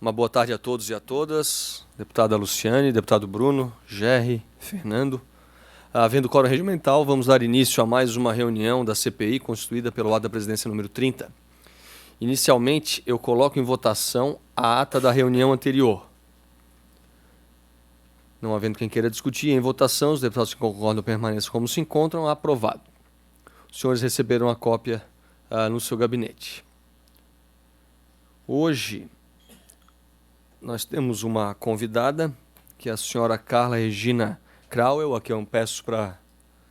Uma boa tarde a todos e a todas. Deputada Luciane, deputado Bruno, Gerry, Fernando. Havendo quórum regimental, vamos dar início a mais uma reunião da CPI, constituída pelo ato da presidência número 30. Inicialmente, eu coloco em votação a ata da reunião anterior. Não havendo quem queira discutir, em votação, os deputados que concordam permaneçam como se encontram. Aprovado. Os senhores receberam a cópia no seu gabinete. Hoje, nós temos uma convidada, que é a senhora Carla Regina Crauel, a quem eu peço para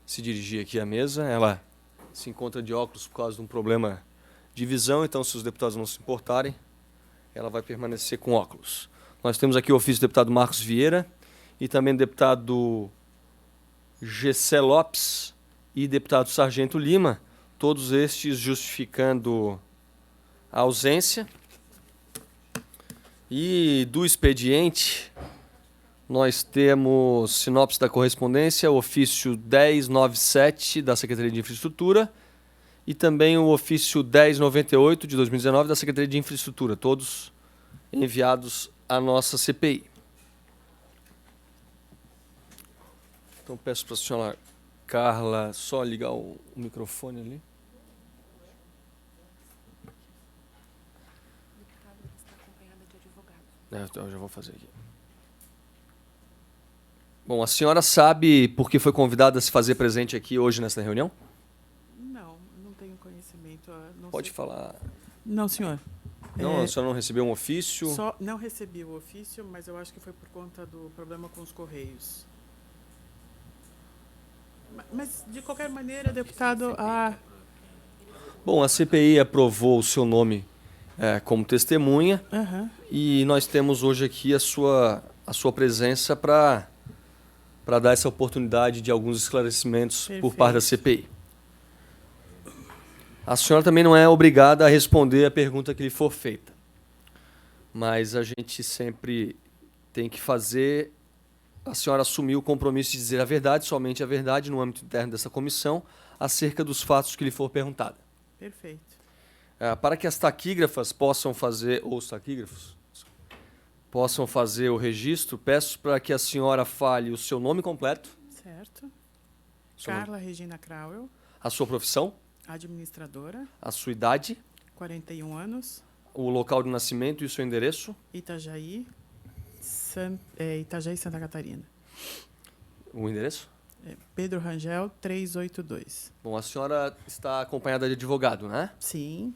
se dirigir aqui à mesa. Ela se encontra de óculos por causa de um problema de visão, então, se os deputados não se importarem, ela vai permanecer com óculos. Nós temos aqui o ofício do deputado Marcos Vieira e também do deputado Gessé Lopes e deputado Sargento Lima, todos estes justificando a ausência. E do expediente, nós temos sinopse da correspondência, o ofício 1097 da Secretaria de Infraestrutura e também o ofício 1098 de 2019 da Secretaria de Infraestrutura, todos enviados à nossa CPI. Então peço para a senhora Carla só ligar o microfone ali. Eu já vou fazer aqui. Bom, a senhora sabe por que foi convidada a se fazer presente aqui hoje nessa reunião? Não tenho conhecimento. Não Pode sei. falar. Não, senhor. Não, a senhora não recebeu um ofício? Só não recebi o ofício, mas eu acho que foi por conta do problema com os Correios. Mas, de qualquer maneira, deputado... Bom, a CPI aprovou o seu nome como testemunha e nós temos hoje aqui a sua presença para dar essa oportunidade de alguns esclarecimentos por parte da CPI. A senhora também não é obrigada a responder a pergunta que lhe for feita, mas a gente sempre tem que fazer... A senhora assumiu o compromisso de dizer a verdade, somente a verdade, no âmbito interno dessa comissão, acerca dos fatos que lhe for perguntada. Perfeito. Para que as taquígrafas possam fazer, ou os taquígrafos, possam fazer o registro, peço para que a senhora fale o seu nome completo. Certo. Carla Regina Crauel. A sua profissão. Administradora. A sua idade. 41 anos. O local de nascimento e o seu endereço. Itajaí, Santa Catarina. O endereço? Pedro Rangel, 382. Bom, a senhora está acompanhada de advogado, né? Sim.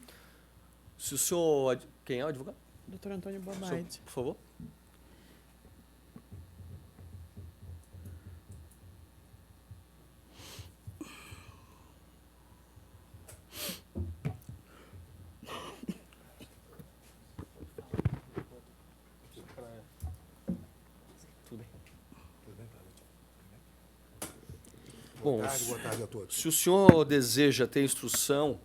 Se o senhor... Quem é o advogado? Dr. Antônio Bobaide. Por favor. Bom, boa tarde a todos. Se o senhor deseja ter instrução,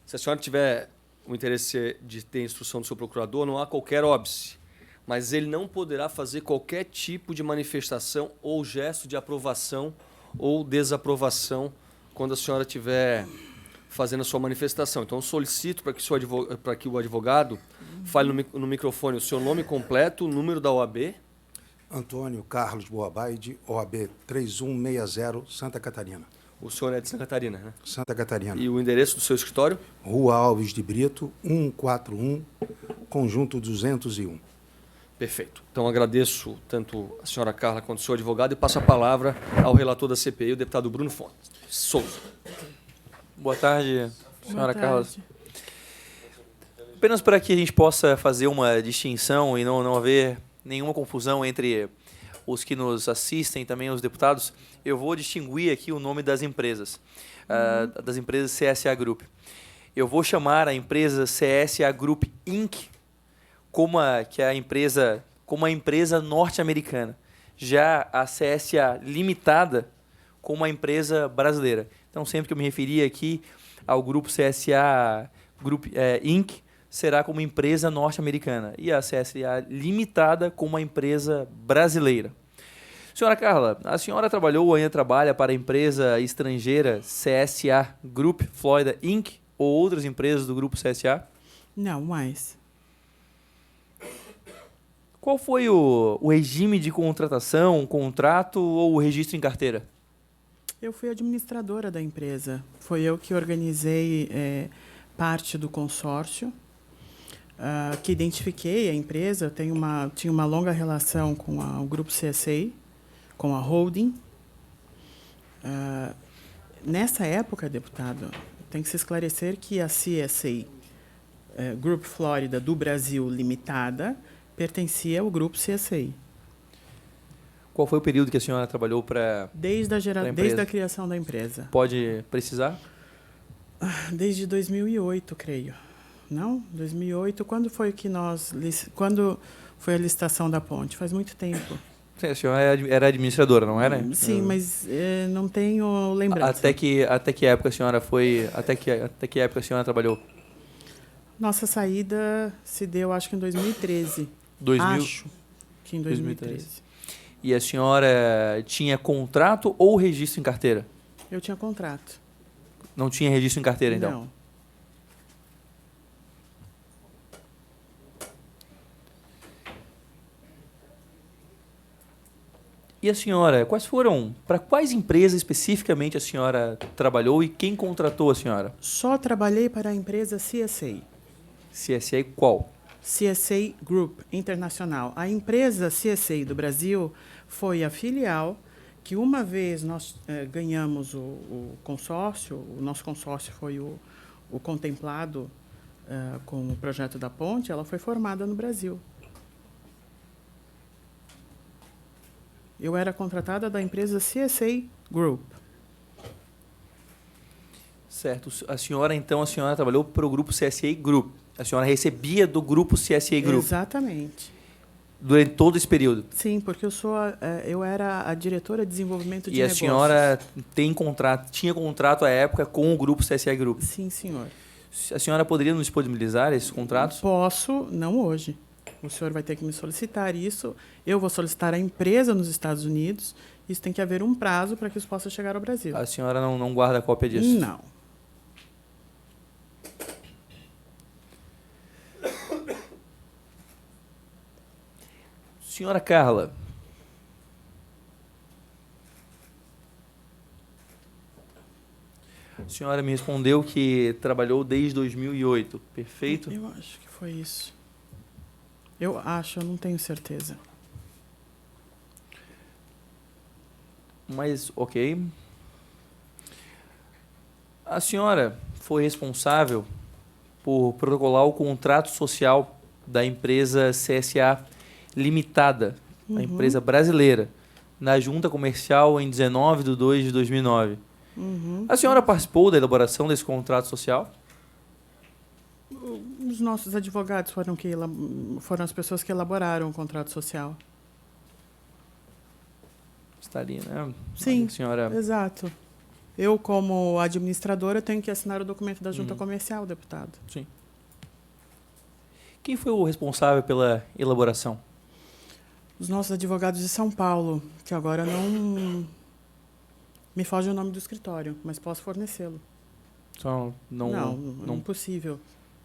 se a senhora tiver o interesse de ter instrução do seu procurador, não há qualquer óbice, mas ele não poderá fazer qualquer tipo de manifestação ou gesto de aprovação ou desaprovação quando a senhora estiver fazendo a sua manifestação. Então, eu solicito para que o advogado fale no microfone o seu nome completo, o número da OAB. Antônio Carlos Boabaide, OAB 3160, Santa Catarina. O senhor é de Santa Catarina, né? Santa Catarina. E o endereço do seu escritório? Rua Alves de Brito, 141, Conjunto 201. Perfeito. Então, agradeço tanto a senhora Carla quanto o seu advogado e passo a palavra ao relator da CPI, o deputado Bruno Fontes Souza. Boa tarde, senhora Carla. Tarde. Apenas para que a gente possa fazer uma distinção e não haver nenhuma confusão entre os que nos assistem, também os deputados, eu vou distinguir aqui o nome das empresas, das empresas CSA Group. Eu vou chamar a empresa CSA Group Inc. como a empresa norte-americana, já a CSA Limitada como a empresa brasileira. Então, sempre que eu me referir aqui ao grupo CSA Group Inc., será como empresa norte-americana e a CSA Limitada como uma empresa brasileira. Senhora Carla, a senhora trabalhou ou ainda trabalha para a empresa estrangeira CSA Group Florida Inc. ou outras empresas do grupo CSA? Não, mais. Qual foi o regime de contratação, contrato ou o registro em carteira? Eu fui administradora da empresa. Foi eu que organizei parte do consórcio, que identifiquei a empresa. Eu tinha uma longa relação com o Grupo CSA, com a holding. Nessa época, deputado, tem que se esclarecer que a CSA, Group Flórida do Brasil Limitada, pertencia ao Grupo CSA. Qual foi o período que a senhora trabalhou para Desde a criação da empresa. Pode precisar? Desde 2008, creio. Não? 2008. Quando foi a licitação da ponte? Faz muito tempo. Sim, a senhora era administradora, não era? Sim, mas não tenho lembrança. Até que época a senhora foi? Até que época a senhora trabalhou? Nossa saída se deu, acho que em 2013. 2000? Acho que em 2013. E a senhora tinha contrato ou registro em carteira? Eu tinha contrato. Não tinha registro em carteira, então? Não. E a senhora, para quais empresas especificamente a senhora trabalhou e quem contratou a senhora? Só trabalhei para a empresa CSA. CSA qual? CSA Group Internacional. A empresa CSA do Brasil foi a filial que, uma vez nós ganhamos o consórcio, o nosso consórcio foi o contemplado com o projeto da ponte, ela foi formada no Brasil. Eu era contratada da empresa CSA Group. Certo. A senhora trabalhou para o grupo CSA Group. A senhora recebia do grupo CSA Group. Exatamente. Durante todo esse período. Sim, porque eu era a diretora de desenvolvimento de negócios. E a senhora tinha contrato à época com o grupo CSA Group? Sim, senhor. A senhora poderia nos disponibilizar esses contratos? Posso, não hoje. O senhor vai ter que me solicitar isso. Eu vou solicitar a empresa nos Estados Unidos. Isso tem que haver um prazo para que isso possa chegar ao Brasil. A senhora não guarda cópia disso? Não. Senhora Carla, a senhora me respondeu que trabalhou desde 2008, perfeito? Eu acho que foi isso. Eu não tenho certeza. Mas, ok. A senhora foi responsável por protocolar o contrato social da empresa CSA Limitada, a empresa brasileira, na junta comercial em 19/2/2009. A senhora participou da elaboração desse contrato social? Os nossos advogados foram as pessoas que elaboraram o contrato social. Está ali, né? Sim, a senhora... exato. Eu, como administradora, tenho que assinar o documento da junta comercial, deputado. Sim. Quem foi o responsável pela elaboração? Os nossos advogados de São Paulo, que agora não me foge o nome do escritório, mas posso fornecê-lo. Não, impossível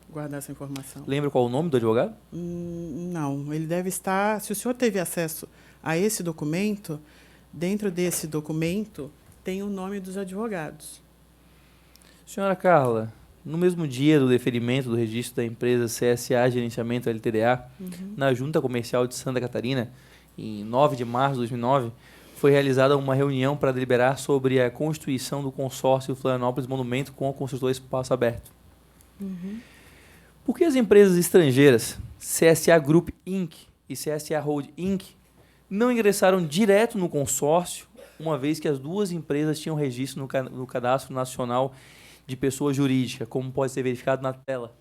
guardar essa informação. Lembra qual o nome do advogado? Não, ele deve estar... Se o senhor teve acesso a esse documento, dentro desse documento tem o nome dos advogados. Senhora Carla, no mesmo dia do deferimento do registro da empresa CSA Gerenciamento LTDA, na Junta Comercial de Santa Catarina, em 9 de março de 2009, foi realizada uma reunião para deliberar sobre a constituição do consórcio Florianópolis Monumento com o construtor Espaço Aberto. Por que as empresas estrangeiras, CSA Group Inc. e CSA Hold Inc., não ingressaram direto no consórcio, uma vez que as duas empresas tinham registro no Cadastro Nacional de Pessoa Jurídica, como pode ser verificado na tela?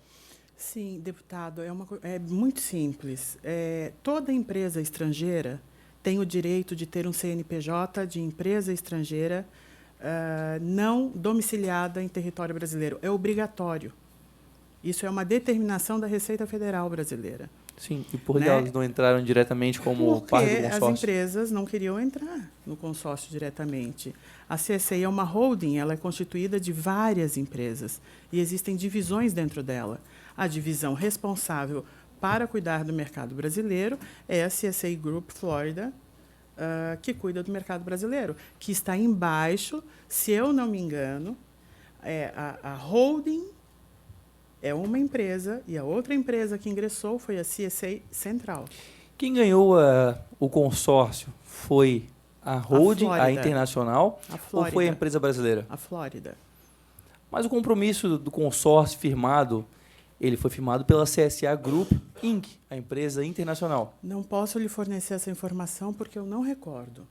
Sim, deputado, é muito simples. Toda empresa estrangeira tem o direito de ter um CNPJ de empresa estrangeira não domiciliada em território brasileiro. É obrigatório. Isso é uma determinação da Receita Federal brasileira. Sim, e por que elas não entraram diretamente como parte do consórcio? Porque as empresas não queriam entrar no consórcio diretamente. A CSA é uma holding, ela é constituída de várias empresas e existem divisões dentro dela. A divisão responsável para cuidar do mercado brasileiro é a CSA Group Florida, que cuida do mercado brasileiro, que está embaixo, se eu não me engano, a holding é uma empresa e a outra empresa que ingressou foi a CSA Central. Quem ganhou o consórcio foi a holding, a Flórida. internacional, A ou Flórida. foi a empresa brasileira? A Flórida. Mas o compromisso do consórcio firmado, ele foi firmado pela CSA Group Inc., a empresa internacional. Não posso lhe fornecer essa informação porque eu não recordo.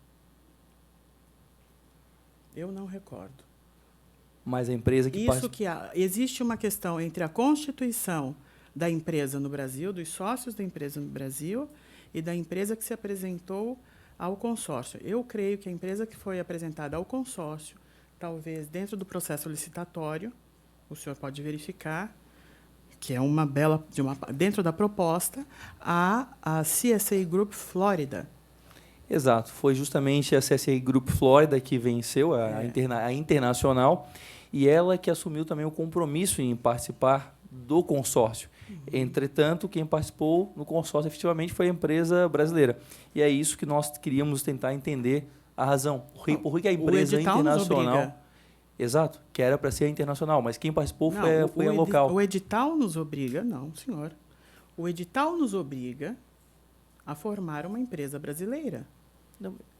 Eu não recordo. Mas a empresa que Isso que existe uma questão entre a constituição da empresa no Brasil, dos sócios da empresa no Brasil e da empresa que se apresentou ao consórcio. Eu creio que a empresa que foi apresentada ao consórcio, talvez dentro do processo licitatório, o senhor pode verificar, que é uma bela, dentro da proposta, a CSA Group Flórida. Exato, foi justamente a CSA Group Flórida que venceu a internacional e ela que assumiu também o compromisso em participar do consórcio. Entretanto, quem participou no consórcio efetivamente foi a empresa brasileira. E é isso que nós queríamos tentar entender a razão. Por que a empresa internacional... Exato, que era para ser a internacional, mas quem participou foi a local. O edital nos obriga, não, senhor. O edital nos obriga a formar uma empresa brasileira.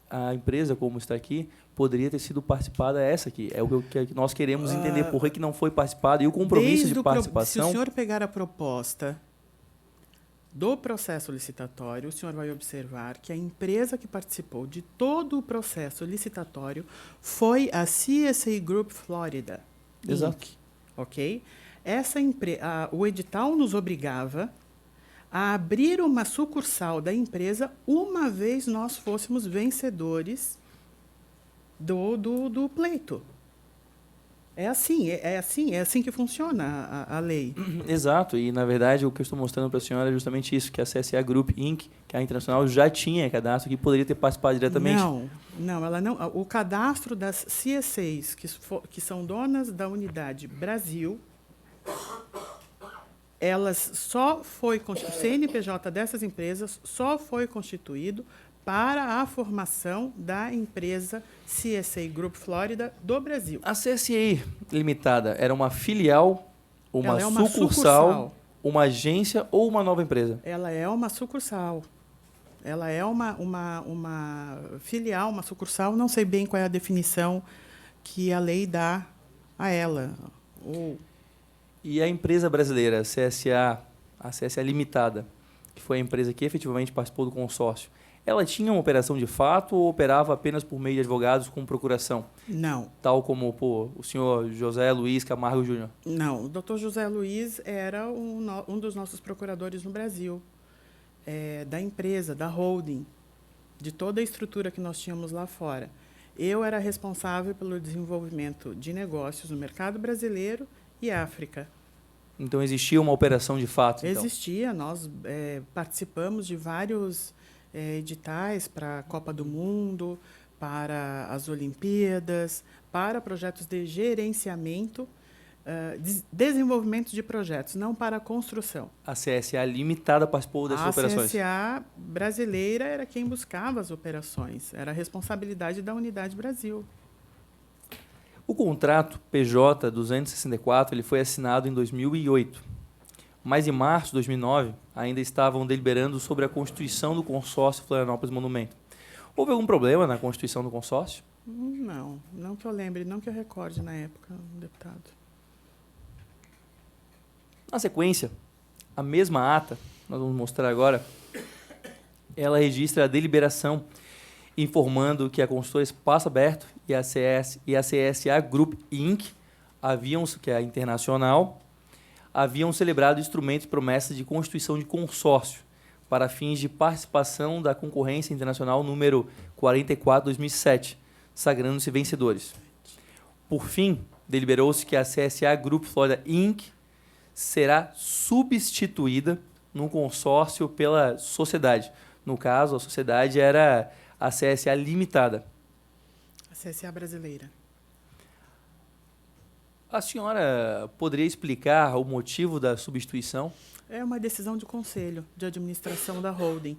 A empresa, como está aqui, poderia ter sido participada essa aqui. É o que nós queremos entender, por que não foi participada e o compromisso de participação. Se o senhor pegar a proposta do processo licitatório, o senhor vai observar que a empresa que participou de todo o processo licitatório foi a CSA Group Florida. Exato. Inc. Ok? O edital nos obrigava a abrir uma sucursal da empresa uma vez nós fôssemos vencedores do pleito. É assim que funciona a lei. Exato, e na verdade o que eu estou mostrando para a senhora é justamente isso, que a CSA Group Inc., que é a internacional, já tinha cadastro que poderia ter participado diretamente. Não, ela não. O cadastro das CSAs, que são donas da unidade Brasil, elas o CNPJ dessas empresas só foi constituído para a formação da empresa CSA Group Flórida do Brasil. A CSA Limitada era uma filial, uma uma sucursal, uma agência ou uma nova empresa? Ela é uma sucursal. Ela é uma filial, uma sucursal, não sei bem qual é a definição que a lei dá a ela. E a empresa brasileira, a CSA Limitada, que foi a empresa que efetivamente participou do consórcio, ela tinha uma operação de fato ou operava apenas por meio de advogados com procuração? Não. Tal como o senhor José Luiz Camargo Júnior? Não, o doutor José Luiz era um dos nossos procuradores no Brasil, da empresa, da holding, de toda a estrutura que nós tínhamos lá fora. Eu era responsável pelo desenvolvimento de negócios no mercado brasileiro e África. Então existia uma operação de fato? Então. Existia, nós participamos de vários editais para a Copa do Mundo, para as Olimpíadas, para projetos de gerenciamento, desenvolvimento de projetos, não para a construção. A CSA Limitada participou dessas operações? A CSA brasileira era quem buscava as operações, era a responsabilidade da Unidade Brasil. O contrato PJ 264 ele foi assinado em 2008. Mas em março de 2009, ainda estavam deliberando sobre a constituição do consórcio Florianópolis Monumento. Houve algum problema na constituição do consórcio? Não que eu lembre, não que eu recorde na época, deputado. Na sequência, a mesma ata, nós vamos mostrar agora, ela registra a deliberação informando que a consultora Espaço Aberto e a CSA Group Inc., que é a internacional, haviam celebrado instrumentos e promessas de constituição de consórcio para fins de participação da concorrência internacional número 44/2007, sagrando-se vencedores. Por fim, deliberou-se que a CSA Group Florida Inc. será substituída no consórcio pela sociedade. No caso, a sociedade era a CSA Limitada. A CSA brasileira. A senhora poderia explicar o motivo da substituição? É uma decisão de conselho de administração da holding.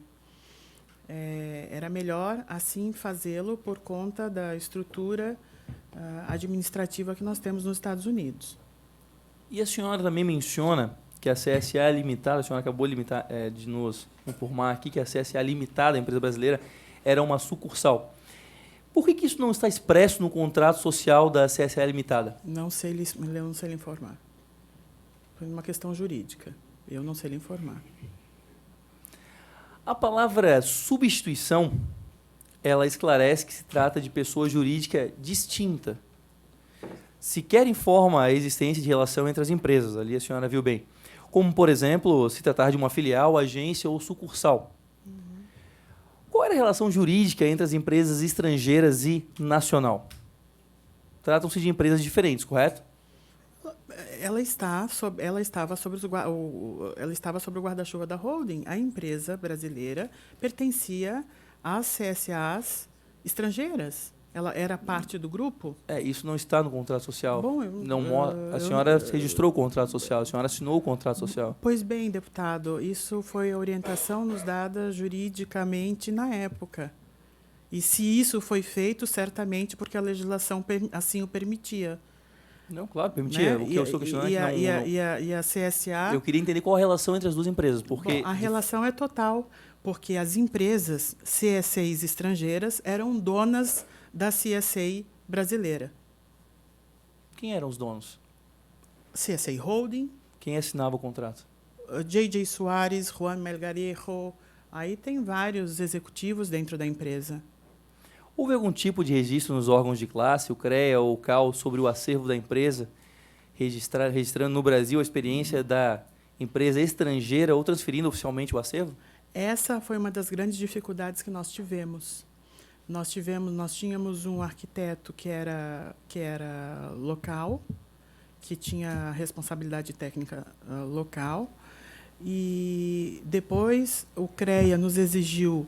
Era melhor assim fazê-lo por conta da estrutura administrativa que nós temos nos Estados Unidos. E a senhora também menciona que a CSA Limitada, a senhora acabou de nos informar aqui que a CSA Limitada, a empresa brasileira, era uma sucursal. Por que isso não está expresso no contrato social da CSA Limitada? Não sei lhe informar. Foi uma questão jurídica. Eu não sei lhe informar. A palavra substituição, ela esclarece que se trata de pessoa jurídica distinta. Sequer informa a existência de relação entre as empresas, ali a senhora viu bem. Como, por exemplo, se tratar de uma filial, agência ou sucursal. Qual era a relação jurídica entre as empresas estrangeiras e nacional? Tratam-se de empresas diferentes, correto? Ela estava sobre o guarda-chuva da holding. A empresa brasileira pertencia às CSAs estrangeiras. Ela era parte do grupo? Isso não está no contrato social. Bom, A senhora registrou o contrato social, a senhora assinou o contrato social. Pois bem, deputado, isso foi a orientação nos dada juridicamente na época. E se isso foi feito, certamente porque a legislação assim o permitia. Não, claro, permitia. Né? O que eu estou questionando e a CSA... Eu queria entender qual a relação entre as duas empresas, porque... Bom, a relação é total, porque as empresas CSAs estrangeiras eram donas da CSA brasileira. Quem eram os donos? CSA Holding, Quem assinava o contrato? J.J. Soares, Juan Melgarejo, aí tem vários executivos dentro da empresa. Houve algum tipo de registro nos órgãos de classe, o CREA ou o CAL, sobre o acervo da empresa, registrando no Brasil a experiência da empresa estrangeira ou transferindo oficialmente o acervo? Essa foi uma das grandes dificuldades que nós tivemos. Nós tínhamos um arquiteto que era local, que tinha responsabilidade técnica local, e depois o CREA nos exigiu,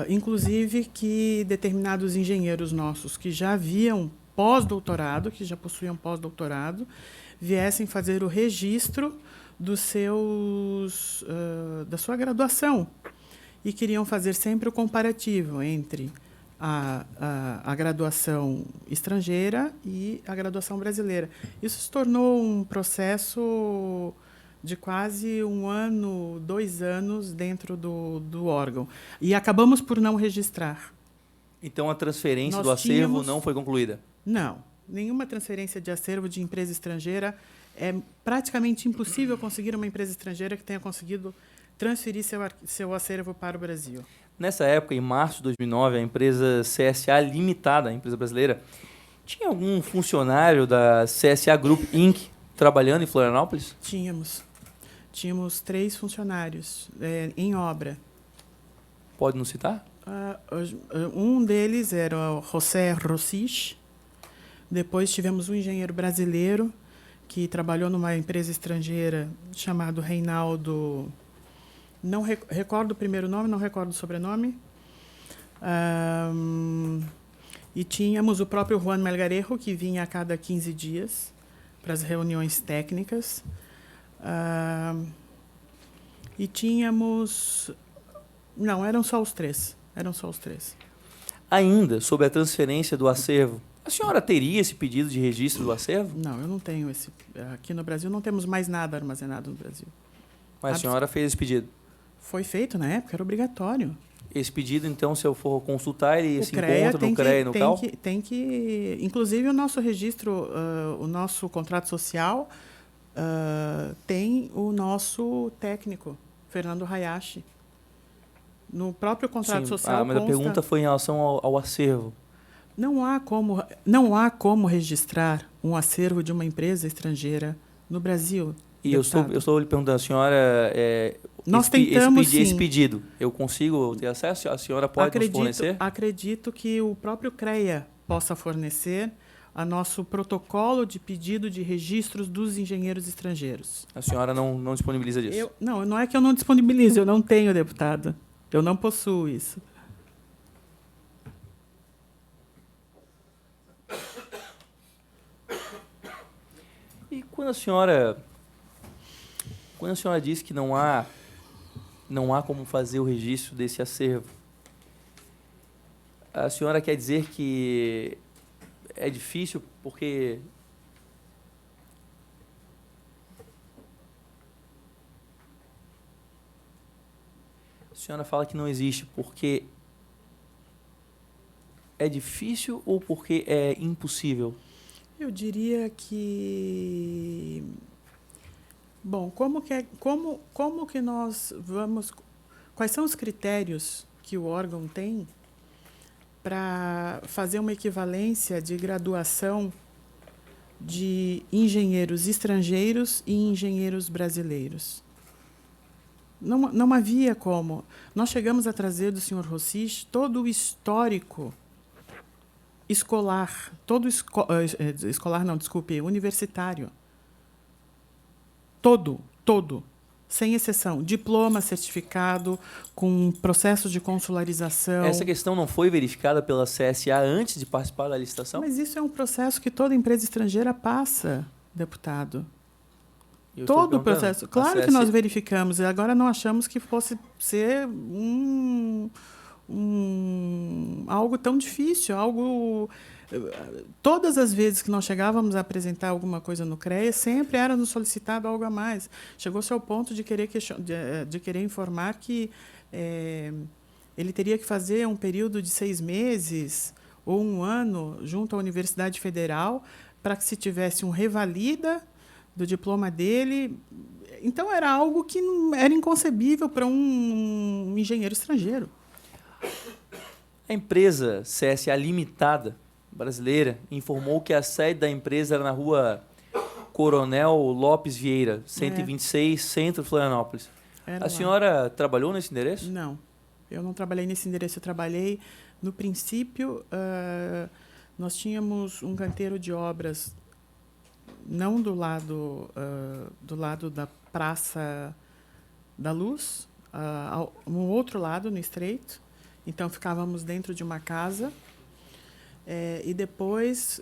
inclusive, que determinados engenheiros nossos que já haviam pós-doutorado, que já possuíam pós-doutorado, viessem fazer o registro da sua graduação. E queriam fazer sempre o comparativo entre a graduação estrangeira e a graduação brasileira. Isso se tornou um processo de quase 1 ano, 2 anos dentro do órgão. E acabamos por não registrar. Então a transferência do acervo não foi concluída? Não. Nenhuma transferência de acervo de empresa estrangeira. É praticamente impossível conseguir uma empresa estrangeira que tenha conseguido transferir seu acervo para o Brasil. Nessa época, em março de 2009, a empresa CSA Limitada, a empresa brasileira, tinha algum funcionário da CSA Group Inc. trabalhando em Florianópolis? Tínhamos 3 funcionários em obra. Pode nos citar? Um deles era o José Rossich. Depois tivemos um engenheiro brasileiro que trabalhou numa empresa estrangeira chamado Reinaldo... Não recordo o primeiro nome, não recordo o sobrenome. E tínhamos o próprio Juan Melgarejo, que vinha a cada 15 dias para as reuniões técnicas. E tínhamos... Não, eram só os 3. Ainda sobre a transferência do acervo, a senhora teria esse pedido de registro do acervo? Não, eu não tenho esse. Aqui no Brasil não temos mais nada armazenado no Brasil. Mas a senhora fez esse pedido? Foi feito na época, era obrigatório. Esse pedido, então, se eu for consultar, ele se encontra no CREA e no CAL? Tem que... Inclusive, o nosso registro, o nosso contrato social, tem o nosso técnico, Fernando Hayashi. No próprio contrato social mas a pergunta foi em relação ao acervo. Não há como registrar um acervo de uma empresa estrangeira no Brasil. E eu estou lhe perguntando, a senhora, Nós tentamos, esse pedido, eu consigo ter acesso? A senhora pode nos fornecer? Acredito que o próprio CREA possa fornecer a nosso protocolo de pedido de registros dos engenheiros estrangeiros. A senhora não disponibiliza disso? Não é que eu não disponibilizo, eu não tenho, deputado. Eu não possuo isso. quando a senhora diz que não há como fazer o registro desse acervo, a senhora quer dizer que é difícil porque a senhora fala que não existe porque é difícil ou porque é impossível? Eu diria que... Bom, como que nós vamos... Quais são os critérios que o órgão tem para fazer uma equivalência de graduação de engenheiros estrangeiros e engenheiros brasileiros? Não havia como. Nós chegamos a trazer do senhor Rossich todo o histórico escolar, universitário. Todo, sem exceção. Diploma, certificado, com processo de consularização. Essa questão não foi verificada pela CSA antes de participar da licitação? Mas isso é um processo que toda empresa estrangeira passa, deputado. Eu estou Todo o perguntando, processo. Claro que nós verificamos. E agora não achamos que fosse ser algo tão difícil, algo... Todas as vezes que nós chegávamos a apresentar alguma coisa no CREA, sempre era nos solicitado algo a mais. Chegou-se ao ponto de querer informar que ele teria que fazer um período de 6 meses ou 1 ano junto à Universidade Federal para que se tivesse um revalida do diploma dele. Então, era algo que era inconcebível para um engenheiro estrangeiro. A empresa CSA Limitada brasileira informou que a sede da empresa era na rua Coronel Lopes Vieira, 126, Centro, Florianópolis. A senhora trabalhou nesse endereço? Não, eu não trabalhei nesse endereço. Eu trabalhei, no princípio, nós tínhamos um canteiro de obras, não do lado da Praça da Luz, no outro lado, no Estreito. Então, ficávamos dentro de uma casa. E depois,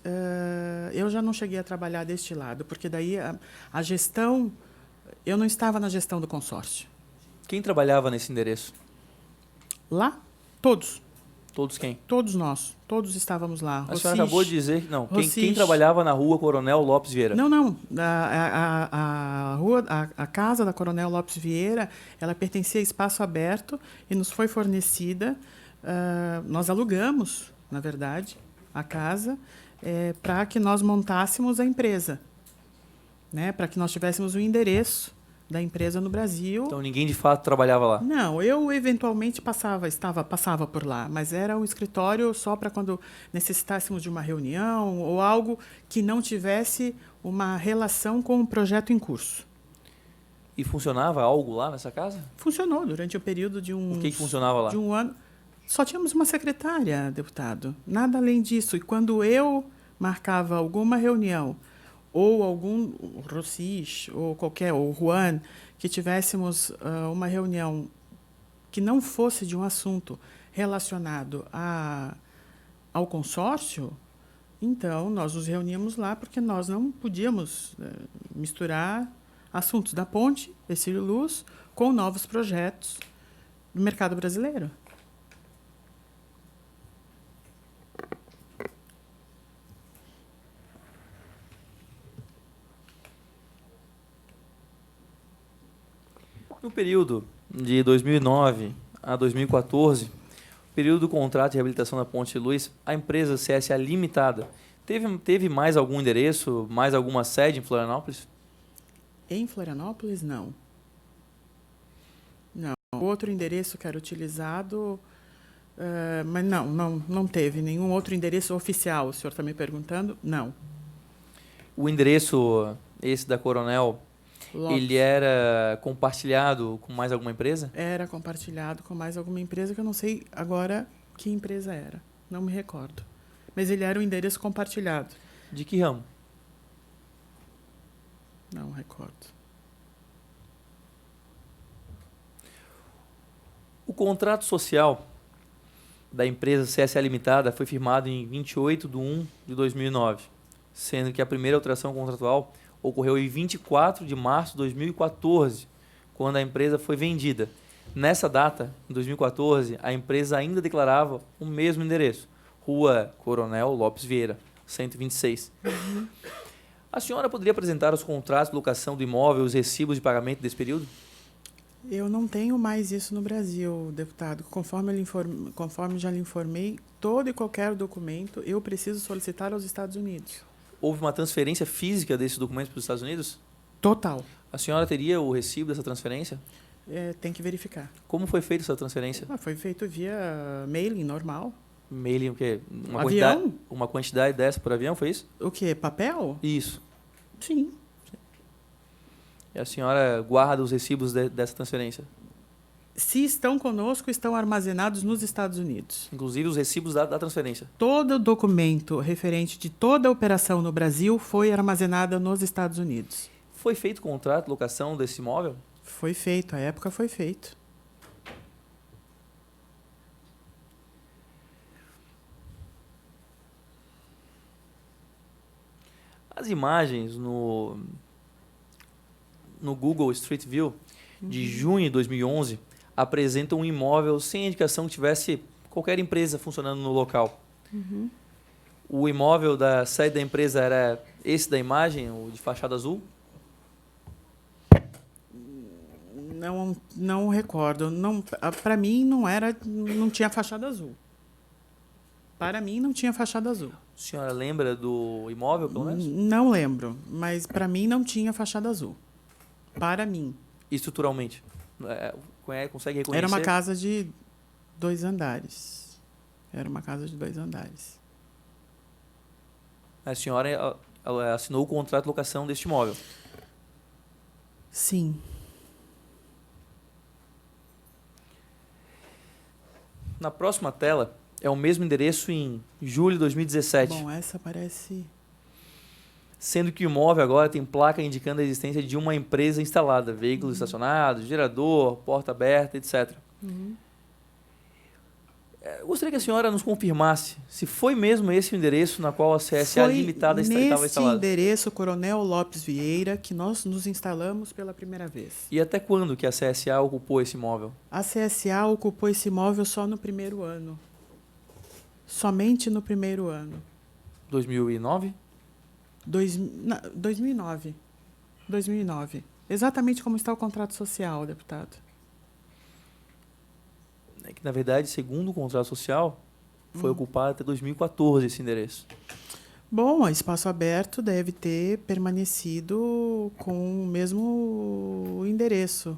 eu já não cheguei a trabalhar deste lado, porque daí a gestão... Eu não estava na gestão do consórcio. Quem trabalhava nesse endereço? Lá? Todos. Todos quem? Todos nós. Todos estávamos lá. A senhora acabou de dizer que não. Rossich. Quem trabalhava na rua Coronel Lopes Vieira? Não. A casa da Coronel Lopes Vieira, ela pertencia a espaço aberto e nos foi fornecida. Nós alugamos, na verdade, a casa para que nós montássemos a empresa, né? Para que nós tivéssemos o endereço da empresa no Brasil. Então ninguém de fato trabalhava lá? Não, eu eventualmente passava por lá, mas era um escritório só para quando necessitássemos de uma reunião ou algo que não tivesse uma relação com o projeto em curso. E funcionava algo lá nessa casa? Funcionou durante o período de O que funcionava lá? De 1 ano. Só tínhamos uma secretária, deputado. Nada além disso. E quando eu marcava alguma reunião, ou algum Rossich, ou o Juan, que tivéssemos uma reunião que não fosse de um assunto relacionado ao consórcio, então nós nos reuníamos lá, porque nós não podíamos misturar assuntos da Ponte, Ercílio Luz, com novos projetos do mercado brasileiro. No período de 2009 a 2014, período do contrato de reabilitação da Ponte de Luz, a empresa CSA Limitada teve mais algum endereço, mais alguma sede em Florianópolis? Em Florianópolis, não. Não. O outro endereço que era utilizado, mas não teve nenhum outro endereço oficial. O senhor está me perguntando? Não. O endereço, esse da Coronel, Lopes. Ele era compartilhado com mais alguma empresa? Era compartilhado com mais alguma empresa, que eu não sei agora que empresa era. Não me recordo. Mas ele era um endereço compartilhado. De que ramo? Não recordo. O contrato social da empresa CSA Limitada foi firmado em 28 de 1 de 2009, sendo que a primeira alteração contratual ocorreu em 24 de março de 2014, quando a empresa foi vendida. Nessa data, em 2014, a empresa ainda declarava o mesmo endereço, Rua Coronel Lopes Vieira, 126. A senhora poderia apresentar os contratos de locação do imóvel e os recibos de pagamento desse período? Eu não tenho mais isso no Brasil, deputado. Conforme já lhe informei, todo e qualquer documento eu preciso solicitar aos Estados Unidos. Houve uma transferência física desses documentos para os Estados Unidos? Total. A senhora teria o recibo dessa transferência? Tem que verificar. Como foi feita essa transferência? Foi feito via mailing normal. Mailing o quê? Avião? Uma quantidade dessa por avião, foi isso? O quê? Papel? Isso. Sim. E a senhora guarda os recibos dessa transferência? Se estão conosco, estão armazenados nos Estados Unidos. Inclusive os recibos da transferência? Todo documento referente de toda a operação no Brasil foi armazenado nos Estados Unidos. Foi feito contrato de locação desse imóvel? Foi feito, à época foi feito. As imagens no Google Street View de junho de 2011 apresentam um imóvel sem indicação que tivesse qualquer empresa funcionando no local. O imóvel da sede da empresa era esse da imagem, o de fachada azul? Não recordo. Para mim não tinha fachada azul. Para mim não tinha fachada azul. A senhora lembra do imóvel, pelo menos? Não lembro, mas para mim não tinha fachada azul. Para mim. Estruturalmente? Consegue reconhecer? Era uma casa de 2 andares. Era uma casa de 2 andares. A senhora ela assinou o contrato de locação deste imóvel? Sim. Na próxima tela é o mesmo endereço em julho de 2017. Bom, essa parece... Sendo que o imóvel agora tem placa indicando a existência de uma empresa instalada, veículos estacionados, gerador, porta aberta, etc. Eu gostaria que a senhora nos confirmasse se foi mesmo esse o endereço na qual a CSA Limitada estava instalada. Foi nesse endereço, Coronel Lopes Vieira, que nós nos instalamos pela primeira vez. E até quando que a CSA ocupou esse imóvel? A CSA ocupou esse imóvel só no primeiro ano. Somente no primeiro ano. 2009? 2009. 2009. Exatamente como está o contrato social, deputado. É que, na verdade, segundo o contrato social, foi ocupado até 2014 esse endereço. Bom, o Espaço Aberto deve ter permanecido com o mesmo endereço.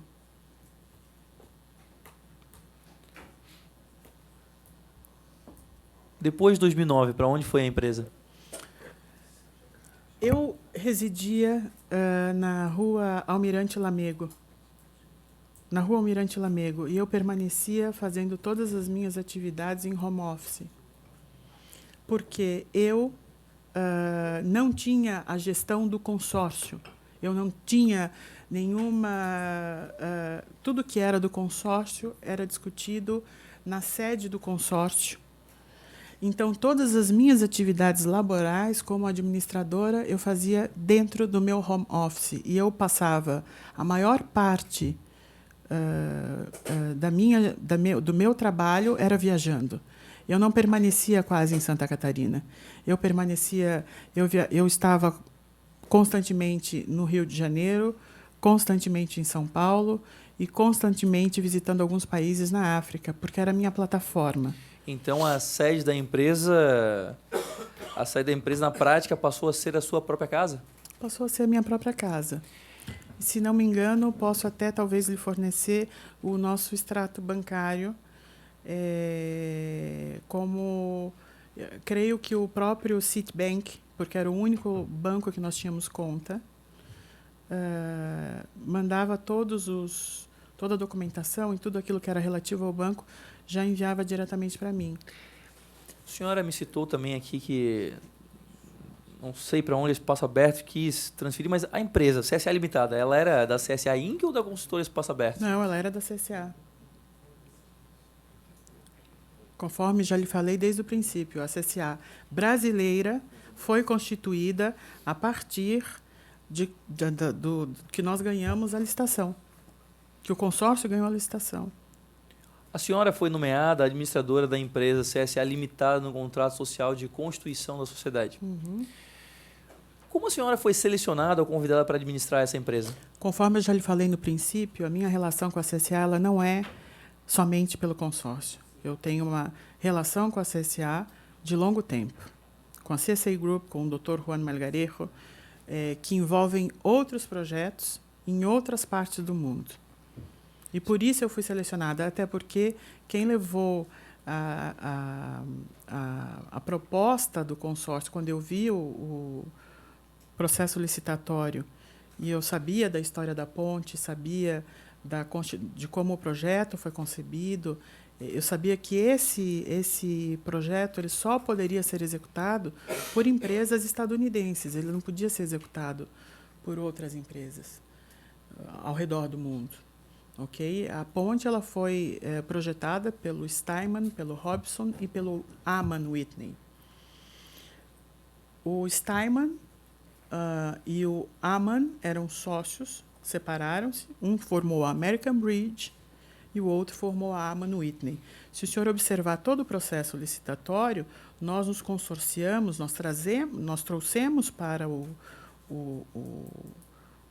Depois de 2009, para onde foi a empresa? Eu residia na Rua Almirante Lamego. Na Rua Almirante Lamego. E eu permanecia fazendo todas as minhas atividades em home office. Porque eu não tinha a gestão do consórcio. Eu não tinha nenhuma... tudo que era do consórcio era discutido na sede do consórcio. Então, todas as minhas atividades laborais como administradora, eu fazia dentro do meu home office. E eu passava a maior parte do meu trabalho era viajando. Eu não permanecia quase em Santa Catarina. Eu estava constantemente no Rio de Janeiro, constantemente em São Paulo e constantemente visitando alguns países na África, porque era a minha plataforma. Então, a sede da empresa na prática passou a ser a sua própria casa? Passou a ser a minha própria casa. Se não me engano, posso até talvez lhe fornecer o nosso extrato bancário, creio que o próprio Citibank, porque era o único banco que nós tínhamos conta, mandava toda a documentação e tudo aquilo que era relativo ao banco, já enviava diretamente para mim. A senhora me citou também aqui que, não sei para onde esse Espaço Aberto quis transferir, mas a empresa, CSA Limitada, ela era da CSA Inc. ou da consultora Espaço Aberto? Não, ela era da CSA. Conforme já lhe falei desde o princípio, a CSA brasileira foi constituída a partir que nós ganhamos a licitação, que o consórcio ganhou a licitação. A senhora foi nomeada administradora da empresa CSA Limitada no contrato social de constituição da sociedade. Como a senhora foi selecionada ou convidada para administrar essa empresa? Conforme eu já lhe falei no princípio, a minha relação com a CSA ela não é somente pelo consórcio. Eu tenho uma relação com a CSA de longo tempo, com a CSA Group, com o Dr. Juan Melgarejo, que envolvem outros projetos em outras partes do mundo. E por isso eu fui selecionada, até porque quem levou a proposta do consórcio, quando eu vi o processo licitatório, e eu sabia da história da ponte, sabia de como o projeto foi concebido, eu sabia que esse projeto ele só poderia ser executado por empresas estadunidenses, ele não podia ser executado por outras empresas ao redor do mundo. Okay? A ponte ela foi projetada pelo Steinman, pelo Robson e pelo Aman Whitney. O Steinman e o Aman eram sócios, separaram-se, um formou a American Bridge e o outro formou a Aman Whitney. Se o senhor observar todo o processo licitatório, nós nos consorciamos, nós trouxemos para o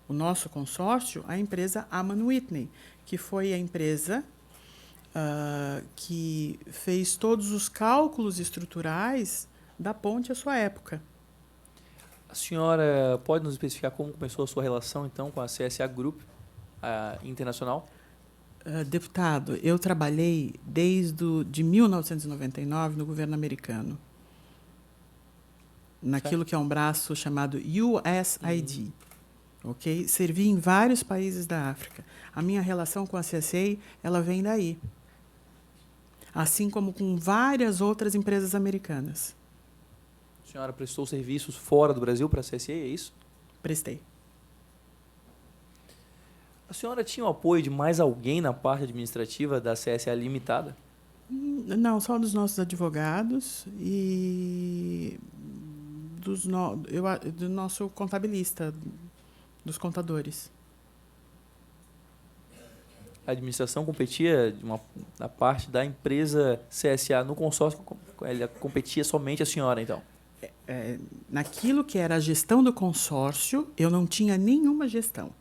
nosso consórcio a empresa Aman Whitney, que foi a empresa que fez todos os cálculos estruturais da ponte à sua época. A senhora pode nos especificar como começou a sua relação, então, com a CSA Group internacional? Deputado, eu trabalhei de 1999 no governo americano, naquilo que é um braço chamado USAID. Okay? Servi em vários países da África. A minha relação com a CSA ela vem daí, assim como com várias outras empresas americanas. A senhora prestou serviços fora do Brasil para a CSA, é isso? Prestei. A senhora tinha o apoio de mais alguém na parte administrativa da CSA Limitada? Não, só dos nossos advogados e do nosso contabilista, dos contadores. A administração competia da parte da empresa CSA no consórcio, ela competia somente a senhora, então? Naquilo que era a gestão do consórcio, eu não tinha nenhuma gestão.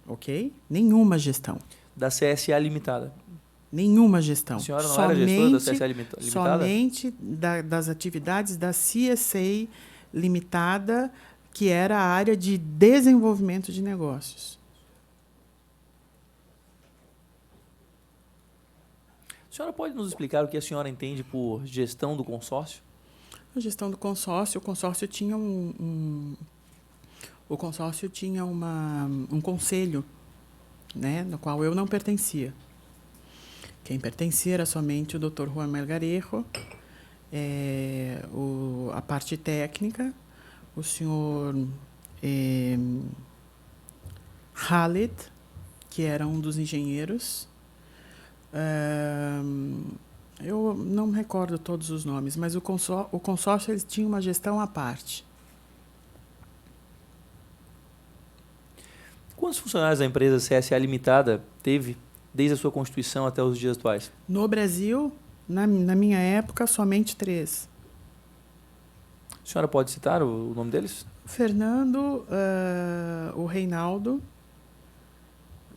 Ok? Nenhuma gestão. Da CSA Limitada? Nenhuma gestão. A senhora não era gestora da CSA Limitada? Somente das atividades da CSA Limitada, que era a área de desenvolvimento de negócios. A senhora pode nos explicar o que a senhora entende por gestão do consórcio? A gestão do consórcio, o consórcio tinha um conselho, né, no qual eu não pertencia. Quem pertencia era somente o Dr. Juan Melgarejo, a parte técnica, o senhor Khalid, que era um dos engenheiros. Eu não me recordo todos os nomes, mas o consórcio eles tinha uma gestão à parte. Quantos funcionários da empresa CSA Limitada teve desde a sua constituição até os dias atuais? No Brasil, na minha época, somente 3. A senhora pode citar o nome deles? O Fernando, o Reinaldo,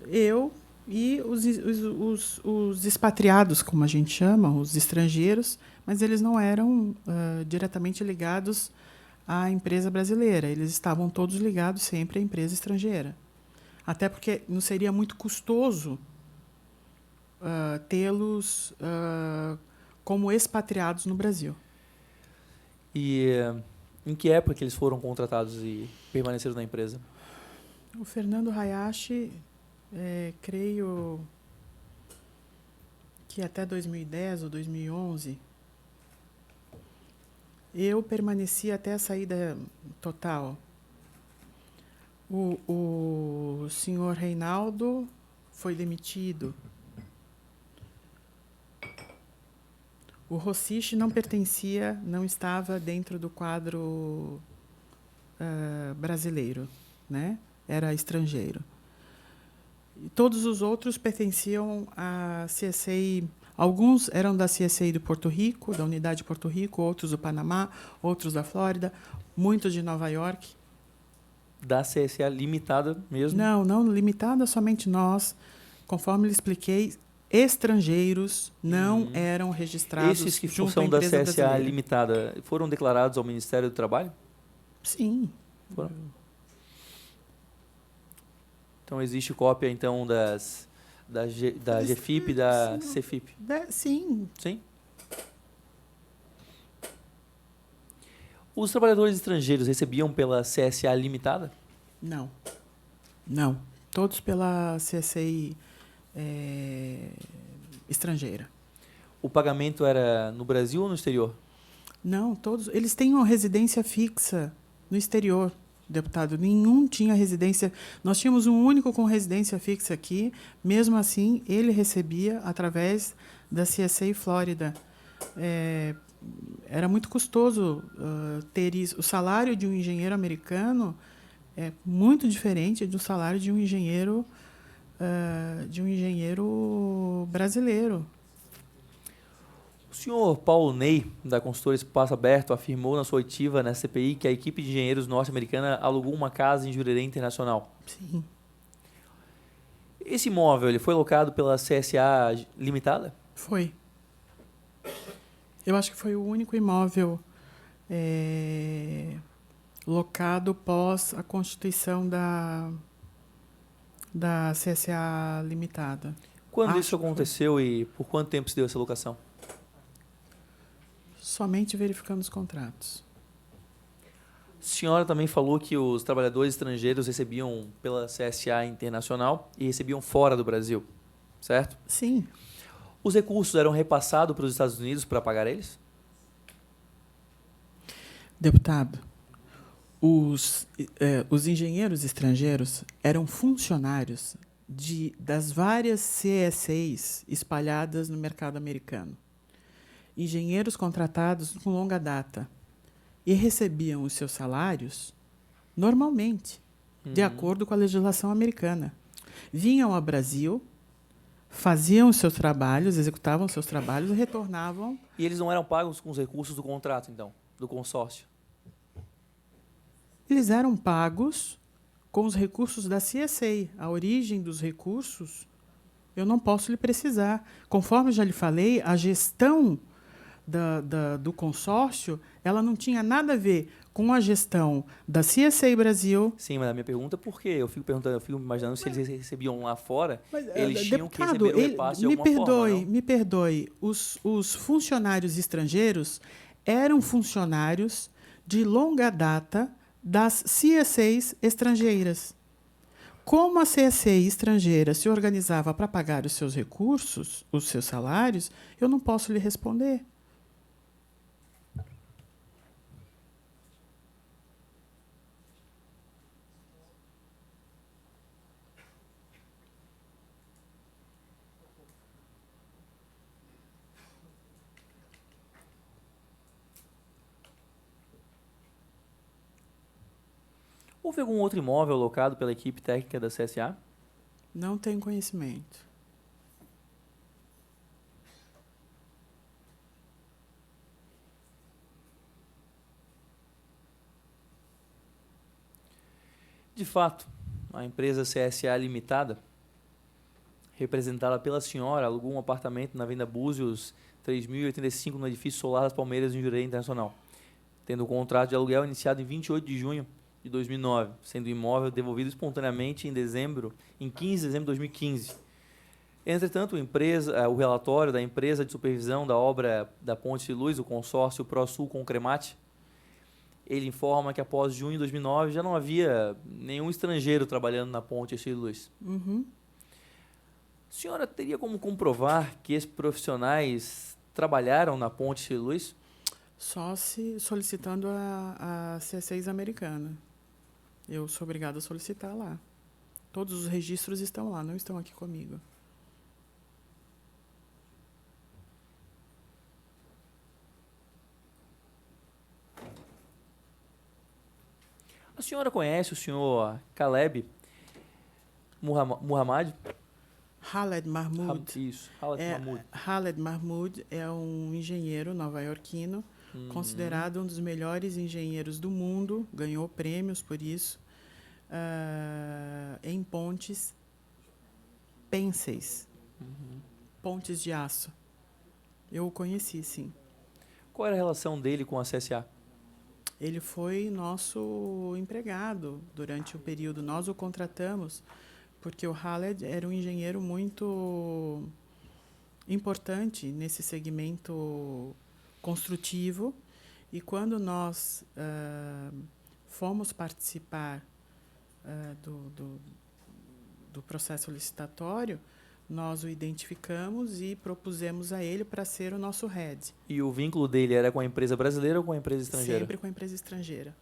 eu e os expatriados, como a gente chama, os estrangeiros, mas eles não eram diretamente ligados à empresa brasileira. Eles estavam todos ligados sempre à empresa estrangeira. Até porque não seria muito custoso tê-los como expatriados no Brasil. E em que época que eles foram contratados e permaneceram na empresa? O Fernando Hayashi, creio que até 2010 ou 2011. Eu permaneci até a saída total. O senhor Reinaldo foi demitido. O Rossich não estava dentro do quadro brasileiro, né? Era estrangeiro. E todos os outros pertenciam à CSA. Alguns eram da CSA do Porto Rico, da unidade de Porto Rico, outros do Panamá, outros da Flórida, muitos de Nova York. Da CSA limitada mesmo? Não limitada, somente nós. Conforme lhe expliquei, estrangeiros não eram registrados Esses que junto à são da empresa CSA brasileira. limitada foram declarados ao Ministério do Trabalho? Sim. Foram. Então existe cópia então da GFIP e da CFIP? Sim. Sim. Os trabalhadores estrangeiros recebiam pela CSA limitada? Não. Todos pela CSA estrangeira. O pagamento era no Brasil ou no exterior? Não, todos. Eles têm uma residência fixa no exterior, deputado. Nenhum tinha residência. Nós tínhamos um único com residência fixa aqui. Mesmo assim, ele recebia através da CSA Flórida. Era muito custoso ter isso. O salário de um engenheiro americano é muito diferente do salário de um engenheiro brasileiro. O senhor Paulo Ney, da consultora Espaço Aberto, afirmou na sua oitiva na CPI que a equipe de engenheiros norte-americana alugou uma casa em Jurerê Internacional. Sim. Esse imóvel ele foi locado pela CSA limitada? Foi. Eu acho que foi o único imóvel locado pós a constituição da CSA limitada. Quando Acho isso aconteceu e por quanto tempo se deu essa locação? Somente verificando os contratos. A senhora também falou que os trabalhadores estrangeiros recebiam pela CSA internacional e recebiam fora do Brasil, certo? Sim. Os recursos eram repassados para os Estados Unidos para pagar eles? Deputado, os engenheiros estrangeiros eram funcionários das várias CSAs espalhadas no mercado americano. Engenheiros contratados com longa data e recebiam os seus salários normalmente, de acordo com a legislação americana. Vinham ao Brasil, faziam os seus trabalhos, executavam os seus trabalhos e retornavam. E eles não eram pagos com os recursos do contrato, então, do consórcio? Eles eram pagos com os recursos da CSA. A origem dos recursos eu não posso lhe precisar. Conforme já lhe falei, a gestão do consórcio ela não tinha nada a ver com a gestão da CSA Brasil. Sim, mas a minha pergunta é por quê? Eu fico imaginando se eles recebiam lá fora, eles tinham que deputado, receber o repasse de alguma forma, não? Me perdoe. Os funcionários estrangeiros eram funcionários de longa data das CSAs estrangeiras. Como a CSA estrangeira se organizava para pagar os seus recursos, os seus salários, eu não posso lhe responder. Houve algum outro imóvel alocado pela equipe técnica da CSA? Não tenho conhecimento. De fato, a empresa CSA Limitada, representada pela senhora, alugou um apartamento na Avenida Búzios 3085 no edifício Solar das Palmeiras, em Jurerê Internacional, tendo o contrato de aluguel iniciado em 28 de junho de 2009, sendo o imóvel devolvido espontaneamente em 15 de dezembro de 2015. Entretanto, o relatório da empresa de supervisão da obra da Ponte de Luz, o consórcio ProSul Concremate, ele informa que após junho de 2009 já não havia nenhum estrangeiro trabalhando na Ponte de Luz. Uhum. A senhora teria como comprovar que esses profissionais trabalharam na Ponte de Luz? Só se solicitando a C6 americana. Eu sou obrigada a solicitar lá. Todos os registros estão lá, não estão aqui comigo. A A senhora conhece o senhor Caleb Muhammad? Khaled Mahmoud. Isso, Khaled Mahmoud. Khaled Mahmoud é um engenheiro nova-iorquino, considerado um dos melhores engenheiros do mundo, ganhou prêmios por isso, em pontes pênseis, pontes de aço. Eu o conheci, sim. Qual era a relação dele com a CSA? Ele foi nosso empregado durante o período. Nós o contratamos porque o Khaled era um engenheiro muito importante nesse segmento construtivo. E quando nós fomos participar do processo licitatório, nós o identificamos e propusemos a ele para ser o nosso head. E o vínculo dele era com a empresa brasileira ou com a empresa estrangeira? Sempre com a empresa estrangeira.